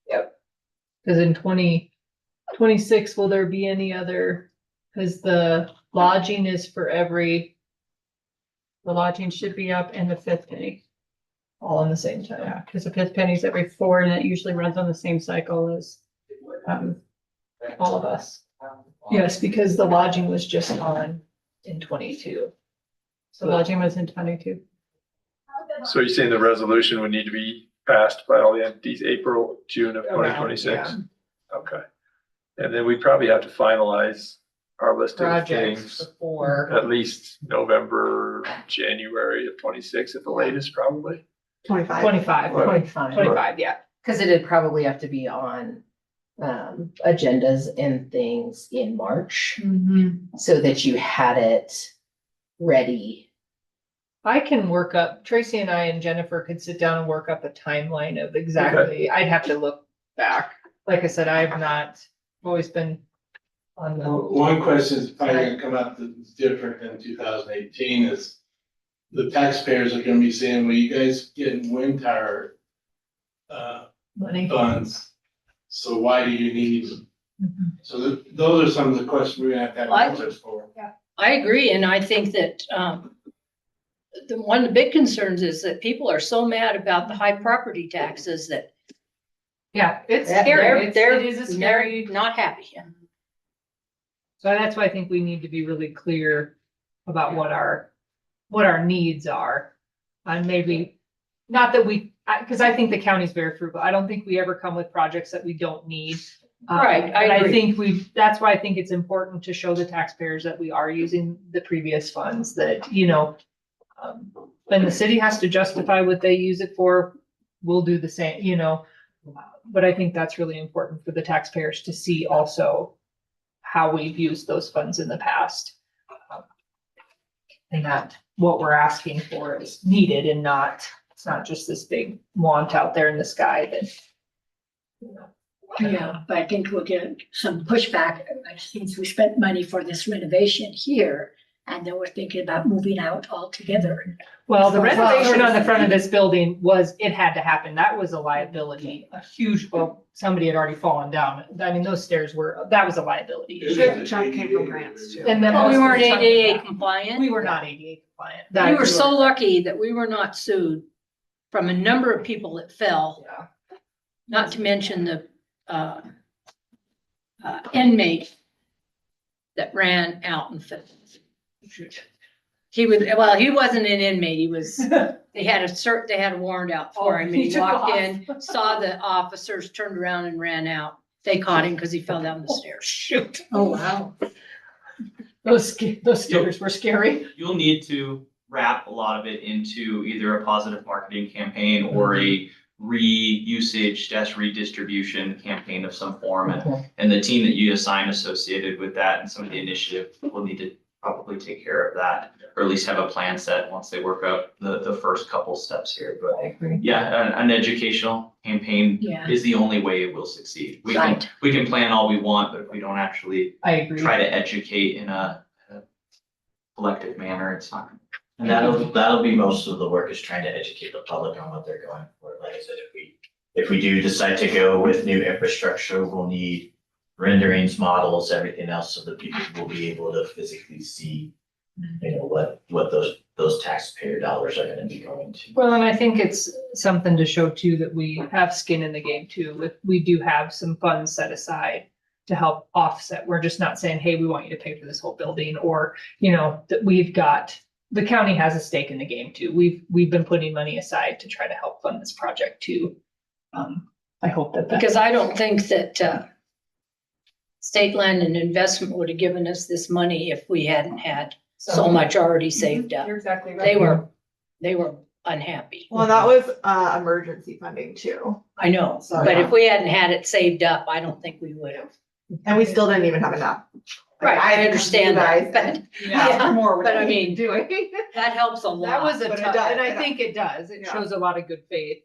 Yep. Cause in 2026, will there be any other, cause the lodging is for every,
The lodging should be up and the fifth penny.
all in the same time.
Yeah, because the fifth penny's every 4 and it usually runs on the same cycle as all of us.
Yes, because the lodging was just on in 22.
So lodging was in 22.
So you're saying the resolution would need to be passed by all the entities April, June of
Around,
2026?
yeah.
Okay. And then we probably have to finalize our list of
Projects
things
before.
at least November, January of 26 at the latest, probably.
25.
25,
Right.
25, yeah.
Cause it'd probably have to be on agendas and things in March so that you had it ready.
I can work up, Tracy and I and Jennifer could sit down and work up a timeline of exactly, I'd have to look back. Like I said, I've always been on the.
One question is probably gonna come out that's different than 2018 is the taxpayers are gonna be saying, well, you guys getting wind tower
Money.
funds, so why do you need them? So those are some of the questions we're gonna have to have
Well,
answers for.
I agree, and I think that, one of the big concerns is that people are so mad about the high property taxes that
Yeah, it's
they're,
scary.
they're,
It is a scary.
they're not happy.
So that's why I think we need to be really clear about what our needs are. And maybe, not that because I think the county's very frugal. I don't think we ever come with projects that we don't need.
Right, I
But I
agree.
think that's why I think it's important to show the taxpayers that we are using the previous funds that, when the city has to justify what they use it for, we'll do the same, But I think that's really important for the taxpayers to see also how we've used those funds in the past. And that what we're asking for is needed and it's not just this big want out there in the sky that.
Yeah, but I think we'll get some pushback since we spent money for this renovation here. And then we're thinking about moving out altogether.
Well, the
Well,
renovation on the front of this building it had to happen. That was a liability, somebody had already fallen down. I mean, those stairs that was a liability.
Good chunk came from grants, too.
And then
Well, we
most of
weren't
the chunk of
ADA
that-
compliant.
We were not ADA compliant.
We were so lucky that we were not sued from a number of people that fell,
Yeah.
not to mention the inmate that ran out and fell. He wasn't an inmate, they had a warrant out for him, and
He
he
took
walked
off.
in, saw the officers, turned around and ran out. They caught him because he fell down the stairs.
Shoot.
Oh, wow.
Those stairs were scary.
You'll need to wrap a lot of it into either a positive marketing campaign or a redistribution campaign of some form. And the team that you assign associated with that and some of the initiative will need to probably take care of that, or at least have a plan set once they work out the first couple steps here, but.
I agree.
Yeah, an educational campaign
Yeah.
is the only way it will succeed.
Right.
We can plan all we want, but if we don't actually
I agree.
try to educate in a collective manner, it's not.
And that'll be most of the work, is trying to educate the public on what they're going for. Like I said, if we do decide to go with new infrastructure, we'll need renderings, models, everything else, so that people will be able to physically see, what those taxpayer dollars are gonna be going to.
Well, and I think it's something to show too, that we have skin in the game too. We do have some funds set aside to help offset. We're just not saying, hey, we want you to pay for this whole building, or, that the county has a stake in the game too. We've been putting money aside to try to help fund this project too. I hope that.
Because I don't think that, State Land and Investment would have given us this money if we hadn't had so much already saved up.
You're exactly right.
They were unhappy.
Well, that was, emergency funding too.
I know,
So,
but
yeah.
if we hadn't had it saved up, I don't think we would have.
And we still didn't even have enough. Like,
Right, I understand that,
you
but
guys
Yeah,
asked for more,
but I
what
mean,
doing.
that helps a lot.
That was a
But it
tough,
does,
and I
yeah.
think it does. It
Yeah.
shows a lot of good faith,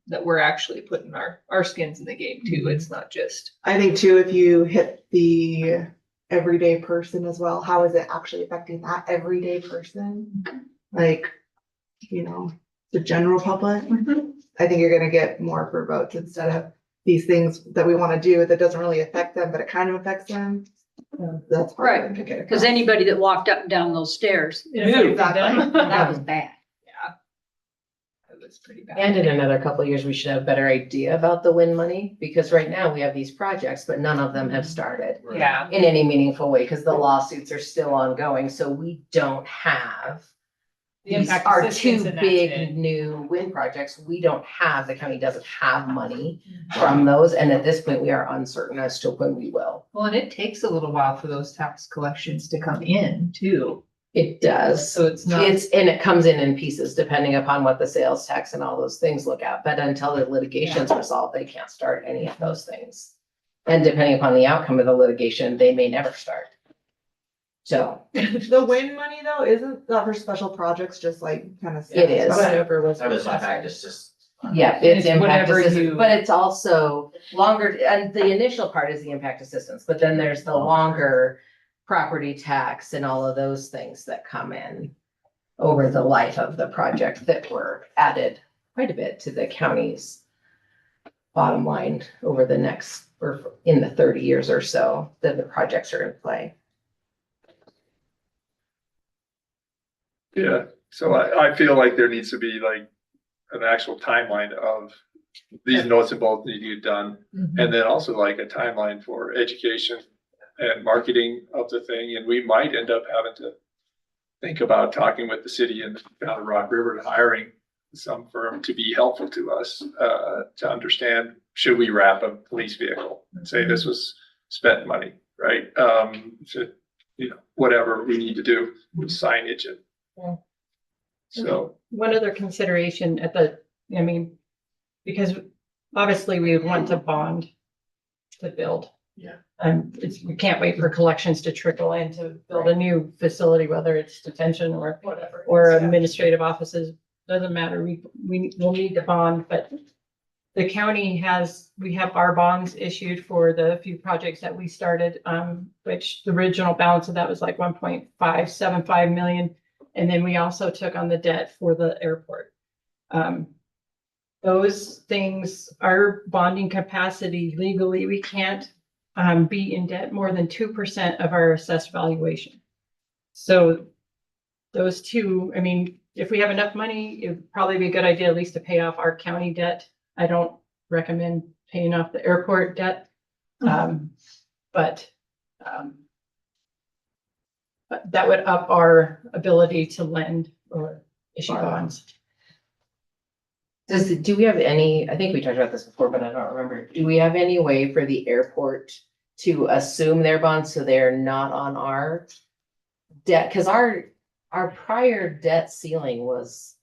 that we're actually putting our skins in the game too. It's not just.
I think too, if you hit the everyday person as well, how is it actually affecting that everyday person? Like, the general public? I think you're gonna get more for votes instead of these things that we wanna do that doesn't really affect them, but it kind of affects them. That's
Right,
hard to get
Because
across.
anybody that walked up and down those stairs
Yeah,
knew
exactly.
that was bad.
It was pretty bad.
And in another couple of years, we should have a better idea about the wind money, because right now we have these projects, but none of them have started
Yeah.
in any meaningful way, because the lawsuits are still ongoing, so we don't have.
The
These
impact
are
assistance
two
and that's
big
it.
new wind projects. We don't have, the county doesn't have money from those, and at this point, we are uncertain as to when we will.
Well, and it takes a little while for those tax collections to come in too.
It does.
So it's not.
And it comes in pieces depending upon what the sales tax and all those things look at, but until the litigation's resolved, they can't start any of those things. And depending upon the outcome of the litigation, they may never start. So
The wind money though, isn't that for special projects, just like kind of?
It is.
Whatever was.
That was impact assistance.
yeah, it's
It's
impact
whatever
assistance,
you-
but it's also longer, and the initial part is the impact assistance, but then there's the longer property tax and all of those things that come in over the life of the project that were added quite a bit to the county's bottom line over the next, or in the 30 years or so that the projects are in play.
Yeah, so I feel like there needs to be like an actual timeline of these notes and both need to get done. And then also like a timeline for education and marketing of the thing. And we might end up having to think about talking with the city and down the Rock River and hiring some firm to be helpful to us, to understand, should we wrap a police vehicle and say this was spent money, right? Whatever we need to do with signage and
Yeah.
so.
One other consideration because obviously we would want to bond to build.
Yeah.
We can't wait for collections to trickle in to build a new facility, whether it's detention or
Whatever.
or administrative offices, doesn't matter, we'll need to bond, but the county we have our bonds issued for the few projects that we started, which the original balance of that was like 1.575 million. And then we also took on the debt for the airport. Those things, our bonding capacity legally, we can't be in debt more than 2% of our assessed valuation. So those two, if we have enough money, it'd probably be a good idea at least to pay off our county debt. I don't recommend paying off the airport debt. But that would up our ability to lend or issue bonds.
Do we have any, I think we talked about this before, but I don't remember. Do we have any way for the airport to assume their bonds so they're not on our debt? Because our prior debt ceiling was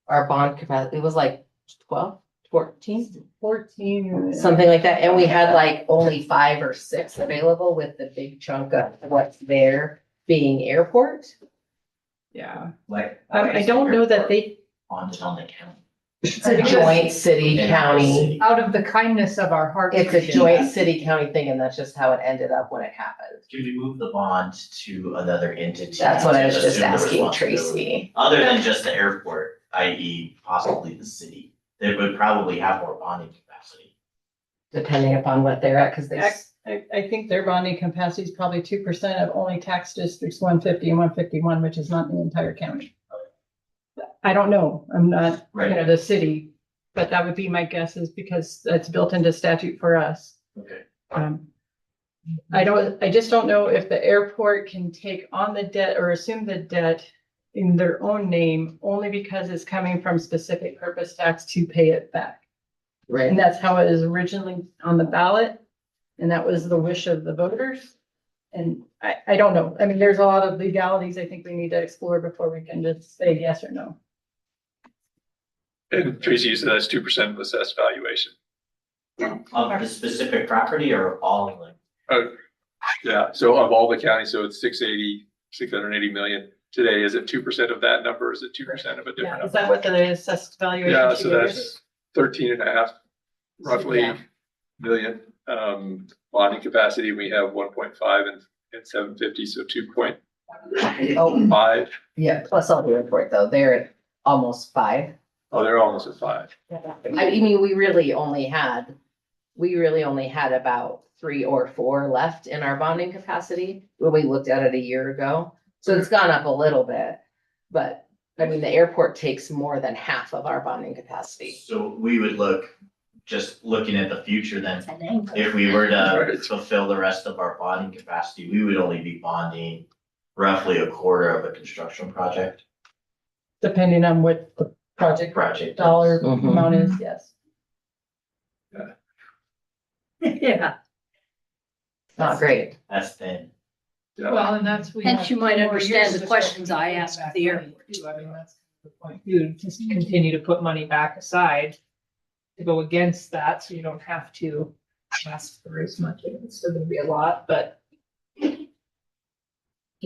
our bond capacity, it was like 12, 14,
14.
something like that. And we had like only 5 or 6 available with the big chunk of what's there being airport.
Yeah.
Like.
I don't know that they,
Bonded on the county.
It's a joint city, county.
out of the kindness of our hearts.
It's a
we did
joint
that.
city, county thing, and that's just how it ended up when it happened.
Can we move the bond to another entity?
That's what I was
to
just
assume the
asking
responsibility?
Tracy.
Other than just the airport, i.e. possibly the city, they would probably have more bonding capacity.
Depending upon what they're at, because they,
I think their bonding capacity is probably 2% of only tax districts 150 and 151, which is not the entire county. I don't know. I'm not, the city, but that would be my guess is because that's built into statute for us.
Okay.
I just don't know if the airport can take on the debt or assume the debt in their own name only because it's coming from specific purpose tax to pay it back.
right,
And that's how it is originally on the ballot. And that was the wish of the voters. And I don't know. I mean, there's a lot of legalities I think we need to explore before we can just say yes or no.
And Tracy, you said that's 2% of assessed valuation.
Of the specific property or all of them?
Yeah, so of all the counties, so it's 680 million. Today, is it 2% of that number? Or is it 2% of a different
Yeah, is
number?
that what the assessed valuation?
Yeah,
she
so
gave
that's
us?
13 and a half roughly
Yeah.
million. Bonding capacity, we have 1.5 and 750, so 2.5.
oh, yeah, plus all the airport though, they're at almost 5.
Oh, they're almost at 5.
I mean, we really only had about 3 or 4 left in our bonding capacity when we looked at it a year ago. So it's gone up a little bit, but I mean, the airport takes more than half of our bonding capacity.
So we would just looking at the future then, if we were to fulfill the rest of our bonding capacity, we would only be bonding roughly a quarter of a construction project.
Depending on what the project dollar
Mhm.
amount is, yes.
Yeah,
Not great.
That's thin.
Yeah.
Well, and that's. we
Hence
have
you might
2 more
understand
years
the
to
questions
start
I
putting
asked
back
at the
money,
airport.
too. I mean, that's the point. You just continue to put money back aside to go against that, so you don't have to ask for as much. It's still gonna be a lot, but. I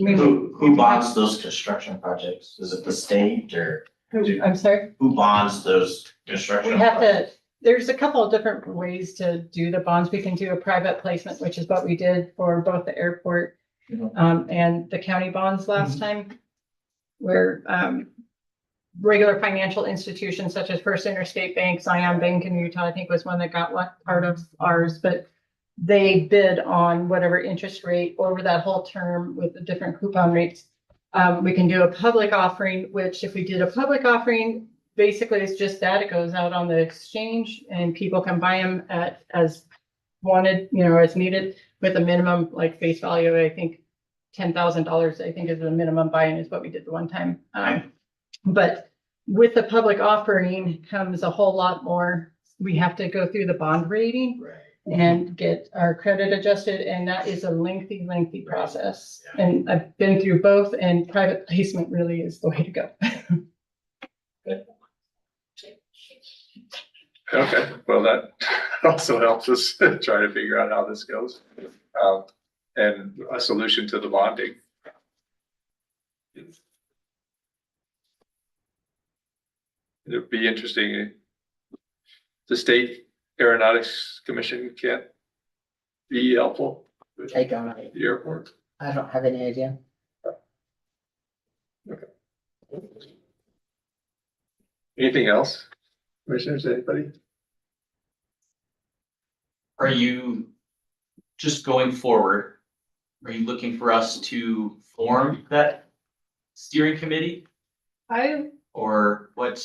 mean,
Who bonds those construction projects? Is it the state or
I'm sorry?
who bonds those construction?
We have
projects?
to, there's a couple of different ways to do the bonds. We can do a private placement, which is what we did for both the airport and the county bonds last time. Where regular financial institutions such as First Interstate Bank, Zion Bank in Utah, I think was one that got part of ours, but they bid on whatever interest rate over that whole term with the different coupon rates. We can do a public offering, which if we did a public offering, basically it's just that it goes out on the exchange and people can buy them as wanted, as needed with a minimum like face value, I think $10,000, I think is the minimum buy-in is what we did the one time. But with the public offering comes a whole lot more. We have to go through the bond rating and get our credit adjusted, and that is a lengthy process. And I've been through both, and private placement really is the way to go.
Okay, well, that also helps us try to figure out how this goes. And a solution to the bonding. It'd be interesting. The State Aeronautics Commission can't be helpful with
I don't know.
the airport.
I don't have any idea.
Anything else? Commissioners, anybody?
Are you, just going forward, are you looking for us to form that steering committee? Or what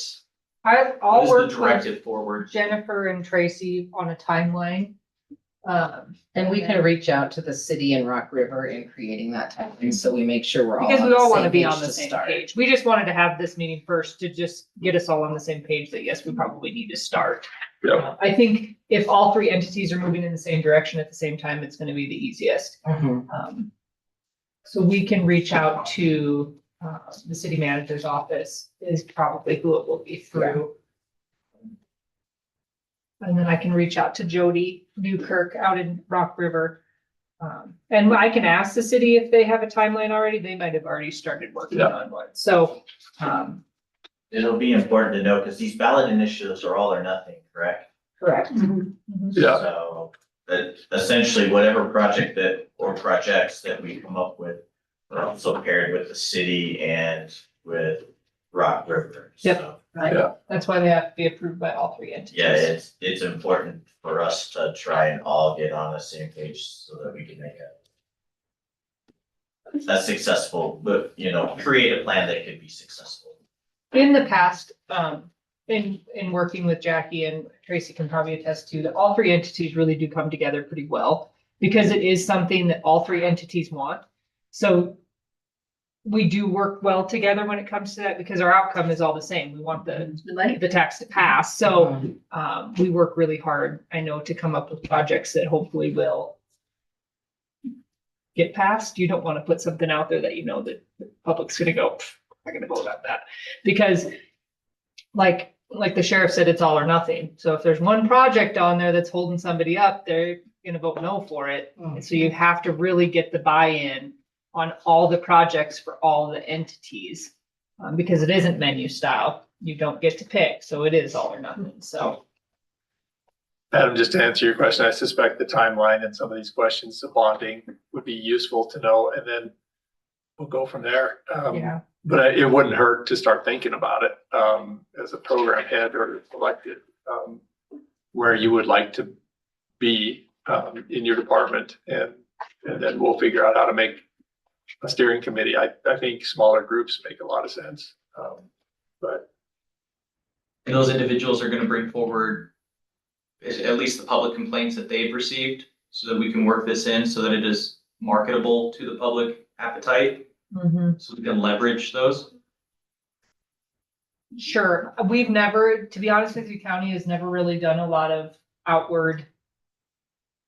I'll
is
work
the
with
directive forward?
Jennifer and Tracy on a timeline.
And we can reach out to the city in Rock River in creating that timeline, so we make sure we're all
Because
on
we all
the
want to
same
be
page
on the
to
same
start.
page. We just wanted to have this meeting first to just get us all on the same page that yes, we probably need to start.
Yeah.
I think if all 3 entities are moving in the same direction at the same time, it's going to be the easiest.
Mhm.
So we can reach out to the city manager's office is probably who it will be through. And then I can reach out to Jody Newkirk out in Rock River. And I can ask the city if they have a timeline already. They might have already started working
Yeah.
on one. So,
It'll be important to know, because these ballot initiatives are all or nothing, correct?
Correct.
Yeah.
So, that essentially whatever project that, or projects that we come up with are also paired with the city and with Rock River.
Yep.
So,
that's why they have to be approved by all three entities.
yeah, it's important for us to try and all get on the same page so that we can make a successful, but, create a plan that could be successful.
In the past, in working with Jackie, and Tracy can probably attest to, that all three entities really do come together pretty well, because it is something that all three entities want. So we do work well together when it comes to that, because our outcome is all the same. We want the
money.
the tax to pass. So we work really hard, I know, to come up with projects that hopefully will get passed. You don't want to put something out there that you know that the public's gonna go, I'm not gonna vote on that. Because like the sheriff said, it's all or nothing. So if there's one project on there that's holding somebody up, they're gonna vote no for it. And so you have to really get the buy-in on all the projects for all the entities. Because it isn't menu style. You don't get to pick, so it is all or nothing. So
Adam, just to answer your question, I suspect the timeline and some of these questions, the bonding would be useful to know, and then we'll go from there.
yeah.
But it wouldn't hurt to start thinking about it, as a program head or elected, where you would like to be, in your department, and then we'll figure out how to make a steering committee. I think smaller groups make a lot of sense. But
And those individuals are gonna bring forward at least the public complaints that they've received, so that we can work this in so that it is marketable to the public appetite, so we can leverage those.
Sure. We've never, to be honest with you, county has never really done a lot of outward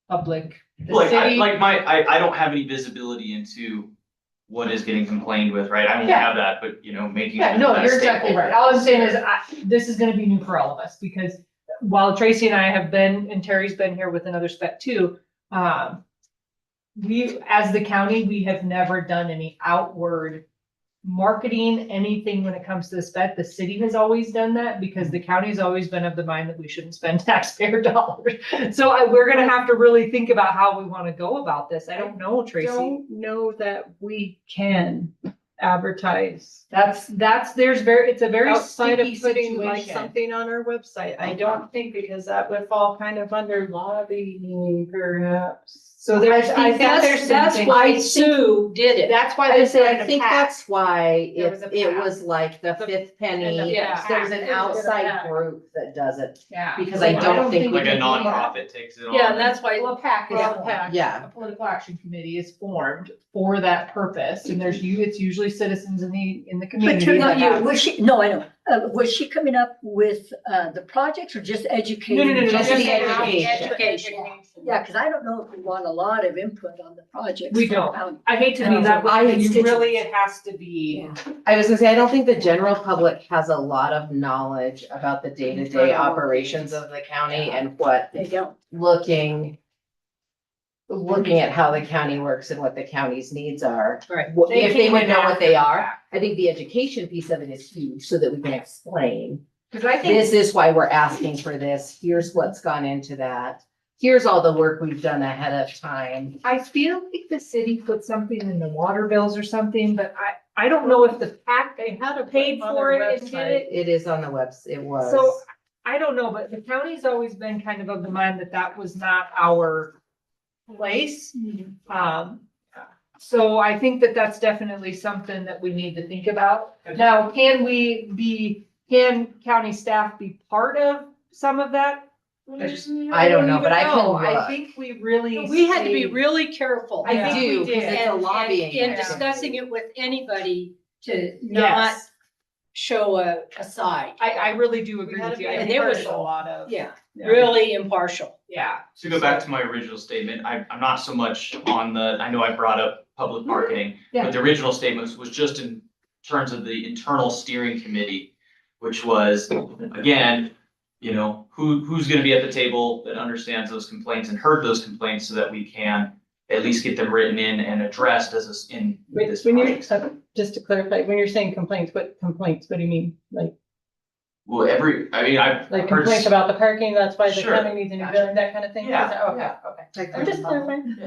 public. The
Like,
city-
I don't have any visibility into what is getting complained with, right? I don't
Yeah.
have that, but making.
Yeah,
sure
no,
that
you're exactly
stakeholder-
right. All I'm saying is, this is gonna be new for all of us, because while Tracy and I have been, and Terry's been here with another spec too, we, as the county, we have never done any outward marketing, anything when it comes to the spec. The city has always done that, because the county's always been of the mind that we shouldn't spend taxpayer dollars. So we're gonna have to really think about how we wanna go about this. I don't know, Tracy.
Don't know that we can advertise
It's a very
outside of
sticky
putting like
situation.
something on our website. I don't think, because that would fall kind of under lobbying perhaps.
So there's, I think
That's,
there's
that's
something.
why Sue did it.
That's why
I
they
would say,
said
I
in
think
the past.
that's why
There was a
it
path.
was like the fifth penny.
Yeah.
There's an
It was a
outside
path.
group that does it,
Yeah.
because
So
I don't think we
Like a
can.
nonprofit takes it on.
Yeah, and that's why.
Well, a PAC is
Yeah.
formed.
Yeah.
A political action committee is formed for that purpose, and it's usually citizens in the
But
community.
you're not
that
you,
have-
was she, no, I know, was she coming up with, the projects or just educating?
No,
Just the
education.
Education. Yeah, because I don't know if we want a lot of input on the projects.
We don't.
Um,
I hate to be
No,
that way,
I
but you
constituents.
really, it has to be.
I was gonna say, I don't think the general public has a lot of knowledge about the day-to-day operations of the county and what
They don't.
looking at how the county works and what the county's needs are.
Right.
If they would know what they are,
Back.
I think the education piece of it is huge, so that we can explain.
Cause I think,
This is why we're asking for this. Here's what's gone into that. Here's all the work we've done ahead of time.
I feel like the city put something in the water bills or something, but I don't know if the PAC, they had paid for it and did it.
It is on the website. It was.
So I don't know, but the county's always been kind of the mind that that was not our place. So I think that that's definitely something that we need to think about. Now, can county staff be part of some of that?
I don't know, but I can
I
look.
think we really.
We had to be
stayed-
really careful.
I
I
think
do,
we
because
did.
it's a
And-
lobbying.
In
activity.
discussing it with anybody to not
Yes,
show a side.
I really do agree with you. I
And
think
there
there's
was
a lot of.
Yeah, really impartial.
Yeah.
To go back to my original statement, I'm not so much on I know I brought up public marketing,
Yeah.
but the original statement was just in terms of the internal steering committee, which was, again, who's gonna be at the table that understands those complaints and heard those complaints so that we can at least get them written in and addressed as in
Wait,
this
when you,
project.
just to clarify, when you're saying complaints, what do you mean?
Well, I've
Like
heard.
complaints about the parking, that's why the
Sure.
county needs a new building, that kind of thing?
Yeah,
Oh,
yeah.
okay. I'm just clarifying.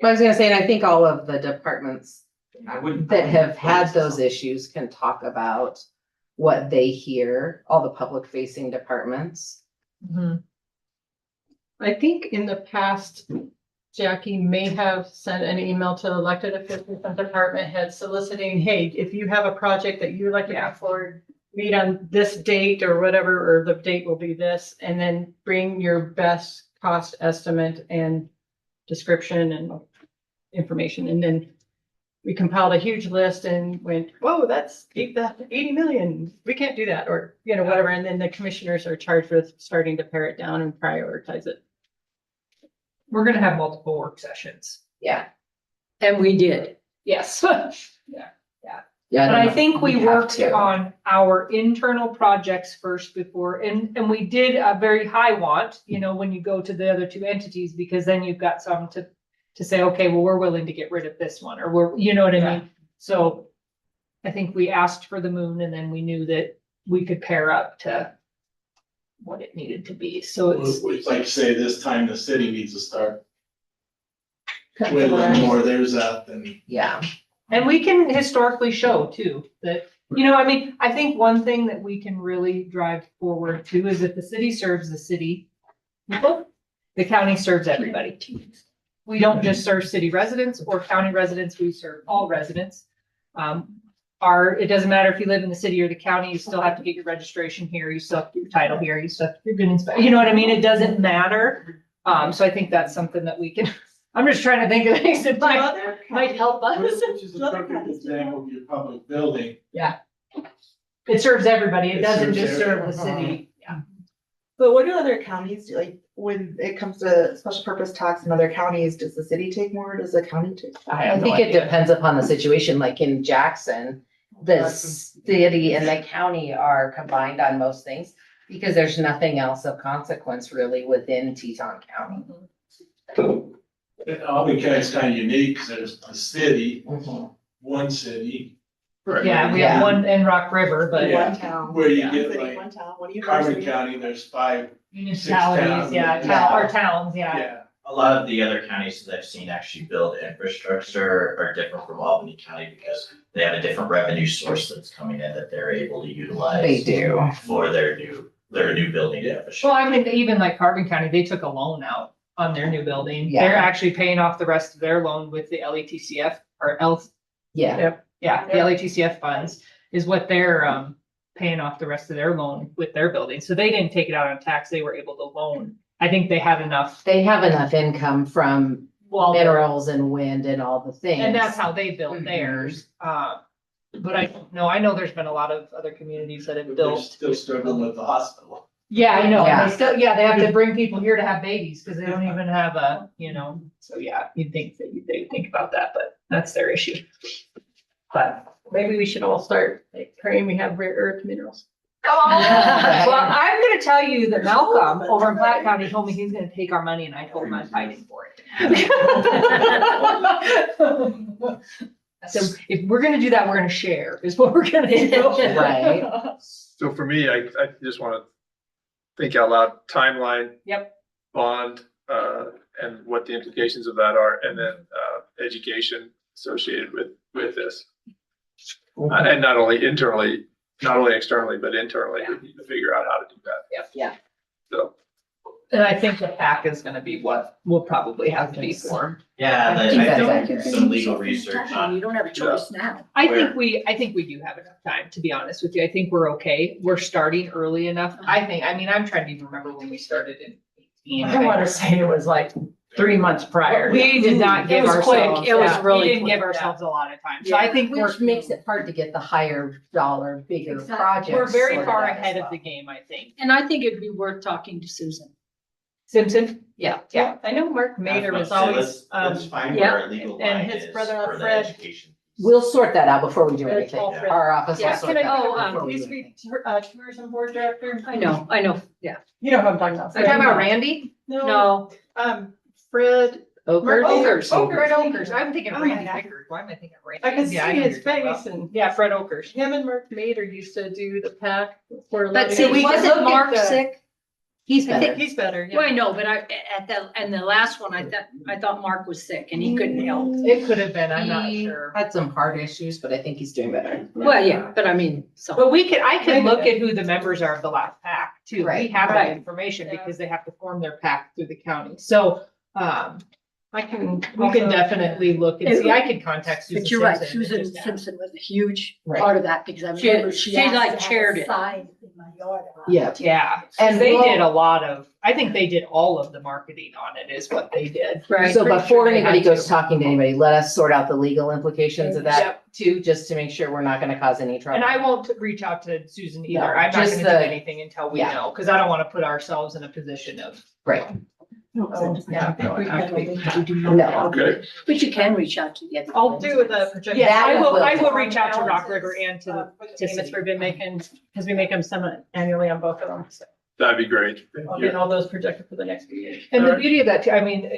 I was gonna say, and I think all of the departments
I wouldn't.
that have had those issues can talk about what they hear, all the public facing departments.
I think in the past, Jackie may have sent an email to elected officials and department heads soliciting, hey, if you have a project that you'd like to have forward, meet on this date or whatever, or the date will be this, and then bring your best cost estimate and description and information. And then we compiled a huge list and went, whoa, that's 80 million. We can't do that, or, whatever. And then the commissioners are charged with starting to pare it down and prioritize it.
We're gonna have multiple work sessions.
Yeah.
And we did.
Yes.
Yeah.
But I think we
have
worked
to.
on our internal projects first before, and we did a very high want, when you go to the other two entities, because then you've got some to say, okay, well, we're willing to get rid of this one, or you know what I mean? So I think we asked for the moon, and then we knew that we could pair up to what it needed to be. So it's,
It's like say this time the city needs to start whittling more of theirs out than.
Yeah.
and we can historically show too, that, I think one thing that we can really drive forward too is that the city serves the city people, the county serves everybody. We don't just serve city residents or county residents, we serve all residents. It doesn't matter if you live in the city or the county, you still have to get your registration here, you still have to get your title here, you still have to get your good inspection, you know what I mean? It doesn't matter. So I think that's something that we can, I'm just trying to think of things that might help us.
Which is a perfect example of your public building.
It serves everybody, it
It
doesn't
serves
just serve the
everyone.
city. Yeah.
But what do other counties do? Like, when it comes to special purpose tax in other counties, does the city take more? Or does the county take?
I think it depends upon the situation, like in Jackson, the city and the county are combined on most things because there's nothing else of consequence really within Teton County.
Albany County's kind of unique because there's the city,
Mhm.
one city,
Yeah, we
Yeah.
have one in Rock River, but
Yeah.
One town.
where you
One
get
city,
like
one town. What do you?
Carbon County, there's 5,
municipalities,
towns.
or towns,
yeah.
A lot of the other counties that I've seen actually build infrastructure are different from Albany County because they have a different revenue source that's coming in that they're able to utilize.
They do.
For their new building
Yeah.
infrastructure.
well, even like Carbon County, they took a loan out on their new building.
Yeah.
They're actually paying off the rest of their loan with the LATCF or
Yeah.
the LATCF funds is what they're paying off the rest of their loan with their building. So they didn't take it out on tax. They were able to loan. I think they have enough.
They have enough income from
Well,
minerals and wind and all the things.
and that's how they built
Mhm.
theirs. But I know there's been a lot of other communities that have
But they're
built.
still struggling with the hospital.
Yeah, I know.
Yeah.
And they still, they have to bring people here to have babies because they don't even have so yeah, you'd think that they would think about that, but that's their issue. But
Maybe we should all start praying we have rare earth minerals.
well, I'm gonna tell you that Malcolm over in Platte County told me he's gonna take our money and I told him I'm fighting for it. So if we're gonna do that, we're gonna share is what we're gonna do.
Right.
So for me, I just want to think out loud, timeline.
Yep.
Bond, and what the implications of that are, and then, education associated with this. And not only externally, but internally, we need to figure out how to do that.
Yep.
Yeah.
So,
And I think the PAC is gonna be what will probably have to be formed.
Yeah,
I think that's
I did
accurate.
some legal research
You
on,
don't have a choice now.
I
Where?
think we do have enough time, to be honest with you. I think we're okay. We're starting early enough. I'm trying to even remember when we started in 18.
I want to say it was like 3 months prior.
We did not give
It was quick.
ourselves.
It was
yeah,
really
We didn't
quick,
give ourselves a lot of time. So I think
Which makes it hard to get the higher dollar, bigger
Exactly.
projects.
we're very
sorted
far
out as
ahead of
well.
the game, I think.
And I think it'd be worth talking to Susan.
Simpson?
Yeah.
Yeah, I know Mark Mader was always,
let's find
yeah,
where our legal
and
line
his
is
brother-in-law
for the
Fred.
education.
We'll sort that out before we do
Fred,
anything.
all Fred.
Our office will
Yeah,
sort
can
that
I-
out before we
Used
do
to be
anything.
tourism board director.
I know, yeah.
You know who I'm talking about.
are you talking about Randy?
No, Fred,
Oakers.
Fred Oakers. I'm thinking Randy Pickard. Why am I thinking Randy?
I can see
Yeah, know
his
who you're talking
face
about.
and
Yeah, Fred Oakers.
him and Mark Mader used to do the pack for.
But
letting-
see,
We can look
wasn't
at
Mark
the-
sick?
He's
I think
better.
he's better, yeah.
Well, I know, but and the last one, I thought Mark was sick and he couldn't help.
It could have been, I'm not
He
sure.
had some heart issues, but I think he's doing better.
Well, yeah, but I mean, so.
But I could
Maybe
look
then.
at who the members are of the last pack too. We
Right.
have that
Right.
information because they have to form their pack through the county. So,
I can.
we can
also-
definitely look and see. I could contact Susan
But you're right,
Simpson and
Susan
just ask.
Simpson was a huge
Right.
part of that because I
She-
remember
she
she asked
like
to have
chaired
a
it.
sign in my yard. about
Yeah.
it.
Yeah,
And
and they
we'll-
did a lot of, I think they did all of the marketing on it is what they did.
Right.
So
Pretty
before
sure they
anybody
had
goes
to.
talking to anybody, let us sort out the legal implications of that
Yep.
too, just to make sure we're not gonna cause any trouble.
And I won't reach out to Susan either.
No,
I'm not
just
gonna do
the-
anything until we
yeah.
know, because I don't want to put ourselves in a position of.
Right.
Oh, yeah.
No.
Okay.
But you can reach out to the other.
I'll do the projection.
Yeah,
That
I will
will-
reach out to Rock River and to
The
to
payments
see.
we've been making, because we make them semi-annually on both of them. So
That'd be great.
I'll get all those projected for the next few years.
And the beauty of that, too, I mean,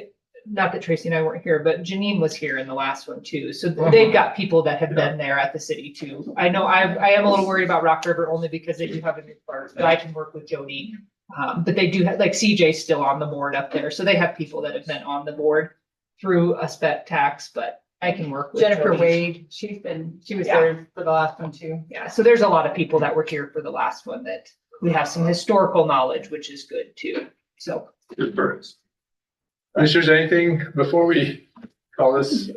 not that Tracy and I weren't here, but Janine was here in the last one too. So they've got people that have been there at the city too. I know I am a little worried about Rock River only because they do have a new clerk, but I can work with Jody. But they do have, like CJ's still on the board up there. So they have people that have been on the board through a spec tax, but I can work with
Jennifer
Jody.
Wade, she was
Yeah.
there for the last one too.
Yeah, so there's a lot of people that were here for the last one that we have some historical knowledge, which is good too. So.
Good birds. Commissioners, anything before we call this